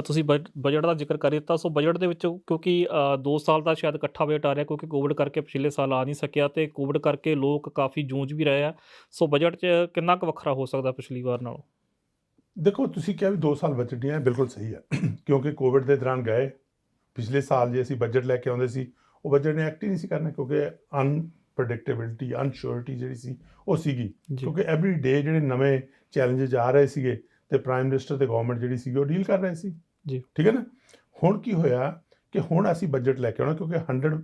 ਤੁਸੀਂ ਬਜਟ ਦਾ ਜ਼ਿਕਰ ਕਰ ਦਿੱਤਾ। ਸੋ ਬਜਟ ਦੇ ਵਿੱਚ ਕਿਉਂਕਿ 2 ਸਾਲ ਦਾ ਸ਼ਾਇਦ ਇਕੱਠਾ ਬਜਟ ਆ ਰਿਹਾ, ਕਿਉਂਕਿ ਕੋਵਿਡ ਕਰਕੇ ਪਿਛਲੇ ਸਾਲ ਆ ਨਹੀਂ ਸਕਿਆ ਅਤੇ ਕੋਵਿਡ ਕਰਕੇ ਲੋਕ ਕਾਫੀ ਜੂਝ ਵੀ ਰਹੇ ਆ। ਸੋ ਬਜਟ 'ਚ ਕਿੰਨਾ ਕੁ ਵੱਖਰਾ ਹੋ ਸਕਦਾ ਪਿਛਲੀ ਵਾਰ ਨਾਲੋਂ? ਦੇਖੋ, ਤੁਸੀਂ ਕਿਹਾ ਵੀ 2 ਸਾਲ ਬਜਟ ਨਹੀਂ ਹੈ, ਬਿਲਕੁਲ ਸਹੀ ਹੈ, ਕਿਉਂਕਿ ਕੋਵਿਡ ਦੇ ਦੌਰਾਨ ਗਏ। ਪਿਛਲੇ ਸਾਲ ਜੇ ਅਸੀਂ ਬਜਟ ਲੈ ਕੇ ਆਉਂਦੇ ਸੀ ਉਹ ਬਜਟ ਨੇ ਐਕਟ ਹੀ ਨਹੀਂ ਸੀ ਕਰਨਾ, ਕਿਉਂਕਿ ਅਨਪ੍ਰੈਡਿਕਟੇਬਿਲਿਟੀ, ਅਨਸ਼ੋਰਿਟੀ ਜਿਹੜੀ ਸੀ ਉਹ ਸੀਗੀ, ਕਿਉਂਕਿ ਐਵਰੀ ਡੇ ਜਿਹੜੇ ਨਵੇਂ ਚੈਲੰਜਸ ਆ ਰਹੇ ਸੀਗੇ ਤੇ ਪ੍ਰਾਈਮ ਮਿਨਿਸਟਰ ਤੇ ਗਵਰਨਮੈਂਟ ਜਿਹੜੀ ਸੀਗੀ ਉਹ ਡੀਲ ਕਰ ਰਹੇ ਸੀ। ਜੀ ਠੀਕ ਹੈ ਨਾ। ਹੁਣ ਕੀ ਹੋਇਆ ਕਿ ਹੁਣ ਅਸੀਂ ਬਜਟ ਲੈ ਕੇ ਆਉਣਾ, ਕਿਉਂਕਿ $100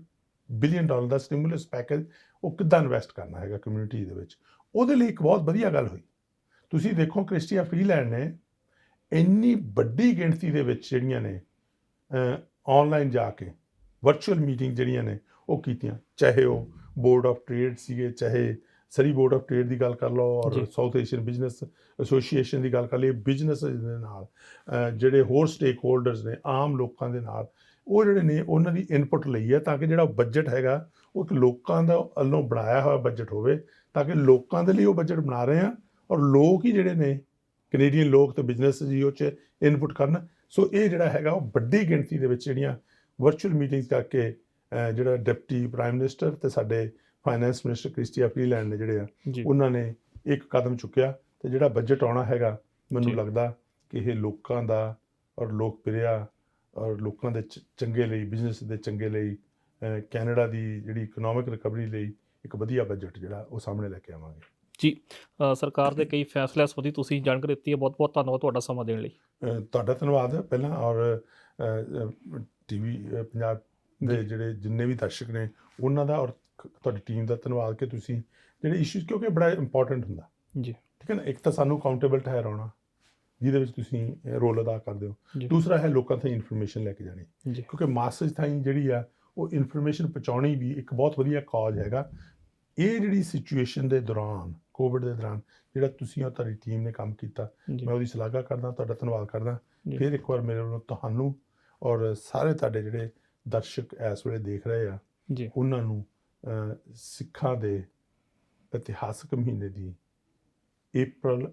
ਬਿਲੀਅਨ ਦਾ ਸਟਿਮੂਲਸ ਪੈਕੇਜ ਉਹ ਕਿੱਦਾਂ ਇਨਵੈਸਟ ਕਰਨਾ ਹੈਗਾ ਕਮਿਊਨਿਟੀ ਦੇ ਵਿੱਚ। ਉਹਦੇ ਲਈ ਇੱਕ ਬਹੁਤ ਵਧੀਆ ਗੱਲ ਹੋਈ। ਤੁਸੀਂ ਦੇਖੋ ਕ੍ਰਿਸਟੀਆ ਫਰੀਲੈਂਡ ਨੇ ਇੰਨੀ ਵੱਡੀ ਗਿਣਤੀ ਦੇ ਵਿੱਚ ਜਿਹੜੀਆਂ ਨੇ ਆਨਲਾਈਨ ਜਾ ਕੇ ਵਰਚੁਅਲ ਮੀਟਿੰਗ ਜਿਹੜੀਆਂ ਨੇ ਉਹ ਕੀਤੀਆਂ, ਚਾਹੇ ਉਹ ਬੋਰਡ ਆਫ ਟ੍ਰੇਡ ਸੀਗੇ, ਚਾਹੇ ਸਰੀ ਬੋਰਡ ਆਫ ਟ੍ਰੇਡ ਦੀ ਗੱਲ ਕਰ ਲਓ, ਔਰ ਸਾਊਥ ਏਸ਼ੀਅਨ ਬਿਜ਼ਨਸ ਐਸੋਸੀਏਸ਼ਨ ਦੀ ਗੱਲ ਕਰ ਲਈਏ, ਬਿਜ਼ਨਸ ਦੇ ਨਾਲ ਜਿਹੜੇ ਹੋਰ ਸਟੇਕ ਹੋਲਡਰਸ ਨੇ, ਆਮ ਲੋਕਾਂ ਦੇ ਨਾਲ ਉਹ ਜਿਹੜੇ ਨੇ ਉਹਨਾਂ ਦੀ ਇਨਪੁਟ ਲਈ ਹੈ, ਤਾਂ ਕਿ ਜਿਹੜਾ ਬਜਟ ਹੈਗਾ ਉਹ ਇੱਕ ਲੋਕਾਂ ਦਾ ਵੱਲੋਂ ਬਣਾਇਆ ਹੋਇਆ ਬਜਟ ਹੋਵੇ, ਤਾਂ ਕਿ ਲੋਕਾਂ ਦੇ ਲਈ ਉਹ ਬਜਟ ਬਣਾ ਰਹੇ ਆ ਔਰ ਲੋਕ ਹੀ ਜਿਹੜੇ ਨੇ ਕੈਨੇਡੀਅਨ ਲੋਕ ਤੇ ਬਿਜ਼ਨਸ ਜੀ ਉਹ 'ਚ ਇਨਪੁਟ ਕਰਨ। ਸੋ ਇਹ ਜਿਹੜਾ ਹੈਗਾ ਉਹ ਵੱਡੀ ਗਿਣਤੀ ਦੇ ਵਿੱਚ ਜਿਹੜੀਆਂ ਵਰਚੁਅਲ ਮੀਟਿੰਗਸ ਕਰਕੇ ਜਿਹੜਾ ਡਿਪਟੀ ਪ੍ਰਾਈਮ ਮਿਨਿਸਟਰ ਤੇ ਸਾਡੇ ਫਾਈਨੈਂਸ ਮਿਨਿਸਟਰ ਕ੍ਰਿਸਟੀਆ ਫਰੀਲੈਂਡ ਨੇ ਜਿਹੜੇ ਆ ਉਹਨਾਂ ਨੇ ਇੱਕ ਕਦਮ ਚੁੱਕਿਆ, ਤੇ ਜਿਹੜਾ ਬਜਟ ਆਉਣਾ ਹੈਗਾ ਮੈਨੂੰ ਲੱਗਦਾ ਕਿ ਇਹ ਲੋਕਾਂ ਦਾ ਔਰ ਲੋਕ ਪ੍ਰਿਆ ਔਰ ਲੋਕਾਂ ਦੇ ਚੰਗੇ ਲਈ, ਬਿਜ਼ਨਸ ਦੇ ਚੰਗੇ ਲਈ, ਕੈਨੇਡਾ ਦੀ ਜਿਹੜੀ ਇਕਨੋਮਿਕ ਰਿਕਵਰੀ ਲਈ ਇੱਕ ਵਧੀਆ ਬਜਟ ਜਿਹੜਾ ਉਹ ਸਾਹਮਣੇ ਲੈ ਕੇ ਆਵਾਂਗੇ। ਜੀ ਸਰਕਾਰ ਦੇ ਕਈ ਫੈਸਲਿਆਂ ਸੰਬੰਧੀ ਤੁਸੀਂ ਜਾਣਕਾਰੀ ਦਿੱਤੀ ਹੈ, ਬਹੁਤ ਬਹੁਤ ਧੰਨਵਾਦ ਤੁਹਾਡਾ ਸਮਾਂ ਦੇਣ ਲਈ। ਤੁਹਾਡਾ ਧੰਨਵਾਦ ਪਹਿਲਾਂ, ਔਰ TV ਪੰਜਾਬ ਦੇ ਜਿਹੜੇ ਜਿੰਨੇ ਵੀ ਦਰਸ਼ਕ ਨੇ ਉਹਨਾਂ ਦਾ ਔਰ ਤੁਹਾਡੀ ਟੀਮ ਦਾ ਧੰਨਵਾਦ ਕਿ ਤੁਸੀਂ ਜਿਹੜੇ ਇਸ਼ੂਜ਼, ਕਿਉਂਕਿ ਬੜਾ ਇੰਪੋਰਟੈਂਟ ਹੁੰਦਾ ਜੀ, ਠੀਕ ਹੈ ਨਾ। ਇੱਕ ਤਾਂ ਸਾਨੂੰ ਅਕਾਊਂਟੇਬਲ ਠਹਿਰਾਉਣਾ ਜਿਹਦੇ ਵਿੱਚ ਤੁਸੀਂ ਰੋਲ ਅਦਾ ਕਰਦੇ ਹੋ, ਦੂਸਰਾ ਹੈ ਲੋਕਾਂ ਤਾਈਂ ਇਨਫੋਰਮੇਸ਼ਨ ਲੈ ਕੇ ਜਾਣੀ, ਕਿਉਂਕਿ ਮਾਸਜ ਤਾਈਂ ਜਿਹੜੀ ਆ ਉਹ ਇਨਫੋਰਮੇਸ਼ਨ ਪਹੁੰਚਾਉਣੀ ਵੀ ਇੱਕ ਬਹੁਤ ਵਧੀਆ ਕਾਜ਼ ਹੈਗਾ। ਇਹ ਜਿਹੜੀ ਸਿਚੁਏਸ਼ਨ ਦੇ ਦੌਰਾਨ, ਕੋਵਿਡ ਦੇ ਦੌਰਾਨ ਜਿਹੜਾ ਤੁਸੀਂ ਔਰ ਤੁਹਾਡੀ ਟੀਮ ਨੇ ਕੰਮ ਕੀਤਾ, ਮੈਂ ਉਹਦੀ ਸ਼ਲਾਘਾ ਕਰਦਾ, ਤੁਹਾਡਾ ਧੰਨਵਾਦ ਕਰਦਾ। ਫਿਰ ਇੱਕ ਵਾਰ ਮੇਰੇ ਵੱਲੋਂ ਤੁਹਾਨੂੰ ਔਰ ਸਾਰੇ ਤੁਹਾਡੇ ਜਿਹੜੇ ਦਰਸ਼ਕ ਇਸ ਵੇਲੇ ਦੇਖ ਰਹੇ ਆ ਉਹਨਾਂ ਨੂੰ ਸਿੱਖਾਂ ਦੇ ਇਤਿਹਾਸਕ ਮਹੀਨੇ ਦੀ, April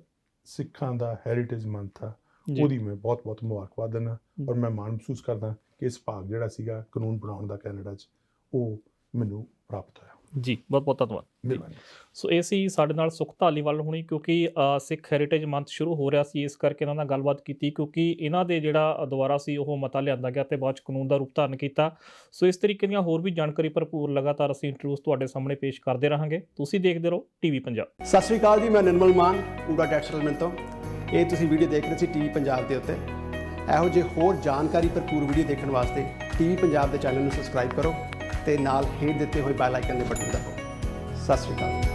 ਸਿੱਖਾਂ ਦਾ ਹੈਰੀਟੇਜ ਮੰਥ ਆ, ਉਹਦੀ ਮੈਂ ਬਹੁਤ ਬਹੁਤ ਮੁਬਾਰਕਬਾਦ ਦਿੰਦਾ, ਔਰ ਮੈਂ ਮਾਣ ਮਹਿਸੂਸ ਕਰਦਾ ਕਿ ਇਸ ਭਾਗ ਜਿਹੜਾ ਸੀਗਾ ਕਾਨੂੰਨ ਬਣਾਉਣ ਦਾ ਕੈਨੇਡਾ 'ਚ ਉਹ ਮੈਨੂੰ ਪ੍ਰਾਪਤ ਹੋਇਆ। ਜੀ ਬਹੁਤ ਬਹੁਤ ਧੰਨਵਾਦ। ਮਿਹਰਬਾਨੀ। ਸੋ ਇਹ ਸੀ ਸਾਡੇ ਨਾਲ ਸੁਖ ਧਾਲੀਵਾਲ ਹੋਣੀ, ਕਿਉਂਕਿ ਸਿੱਖ ਹੈਰੀਟੇਜ ਮੰਥ ਸ਼ੁਰੂ ਹੋ ਰਿਹਾ ਸੀ, ਇਸ ਕਰਕੇ ਇਹਨਾਂ ਨਾਲ ਗੱਲਬਾਤ ਕੀਤੀ, ਕਿਉਂਕਿ ਇਹਨਾਂ ਦੇ ਜਿਹੜਾ ਦੁਆਰਾ ਸੀ ਉਹ ਮਤਾ ਲਿਆਂਦਾ ਗਿਆ ਅਤੇ ਬਾਅਦ 'ਚ ਕਾਨੂੰਨ ਦਾ ਰੂਪ ਧਾਰਨ ਕੀਤਾ। ਸੋ ਇਸ ਤਰੀਕੇ ਦੀਆਂ ਹੋਰ ਵੀ ਜਾਣਕਾਰੀ ਭਰਪੂਰ ਲਗਾਤਾਰ ਅਸੀਂ ਇੰਟਰਵਿਊਜ਼ ਤੁਹਾਡੇ ਸਾਹਮਣੇ ਪੇਸ਼ ਕਰਦੇ ਰਹਾਂਗੇ। ਤੁਸੀਂ ਦੇਖਦੇ ਰਹੋ TV ਪੰਜਾਬ। ਸਤਿ ਸ਼੍ਰੀ ਅਕਾਲ ਜੀ, ਮੈਂ ਨਿਰਮਲ ਮਾਨ ਪੂਰਾ ਟੈਕਸ ਸੈਟਲਮੈਂਟ ਤੋਂ। ਇਹ ਤੁਸੀਂ ਵੀਡੀਓ ਦੇਖ ਰਹੇ ਸੀ TV ਪੰਜਾਬ ਦੇ ਉੱਤੇ। ਇਹੋ ਜਿਹੇ ਹੋਰ ਜਾਣਕਾਰੀ ਭਰਪੂਰ ਵੀਡੀਓ ਦੇਖਣ ਵਾਸਤੇ TV ਪੰਜਾਬ ਦੇ ਚੈਨਲ ਨੂੰ ਸਬਸਕ੍ਰਾਈਬ ਕਰੋ ਤੇ ਨਾਲ ਹੇਠ ਦਿੱਤੇ ਹੋਏ ਬੈਲ ਆਈਕਨ ਦੇ ਬਟਨ ਦਬਾਓ। ਸਤਿ ਸ਼੍ਰੀ ਅਕਾਲ।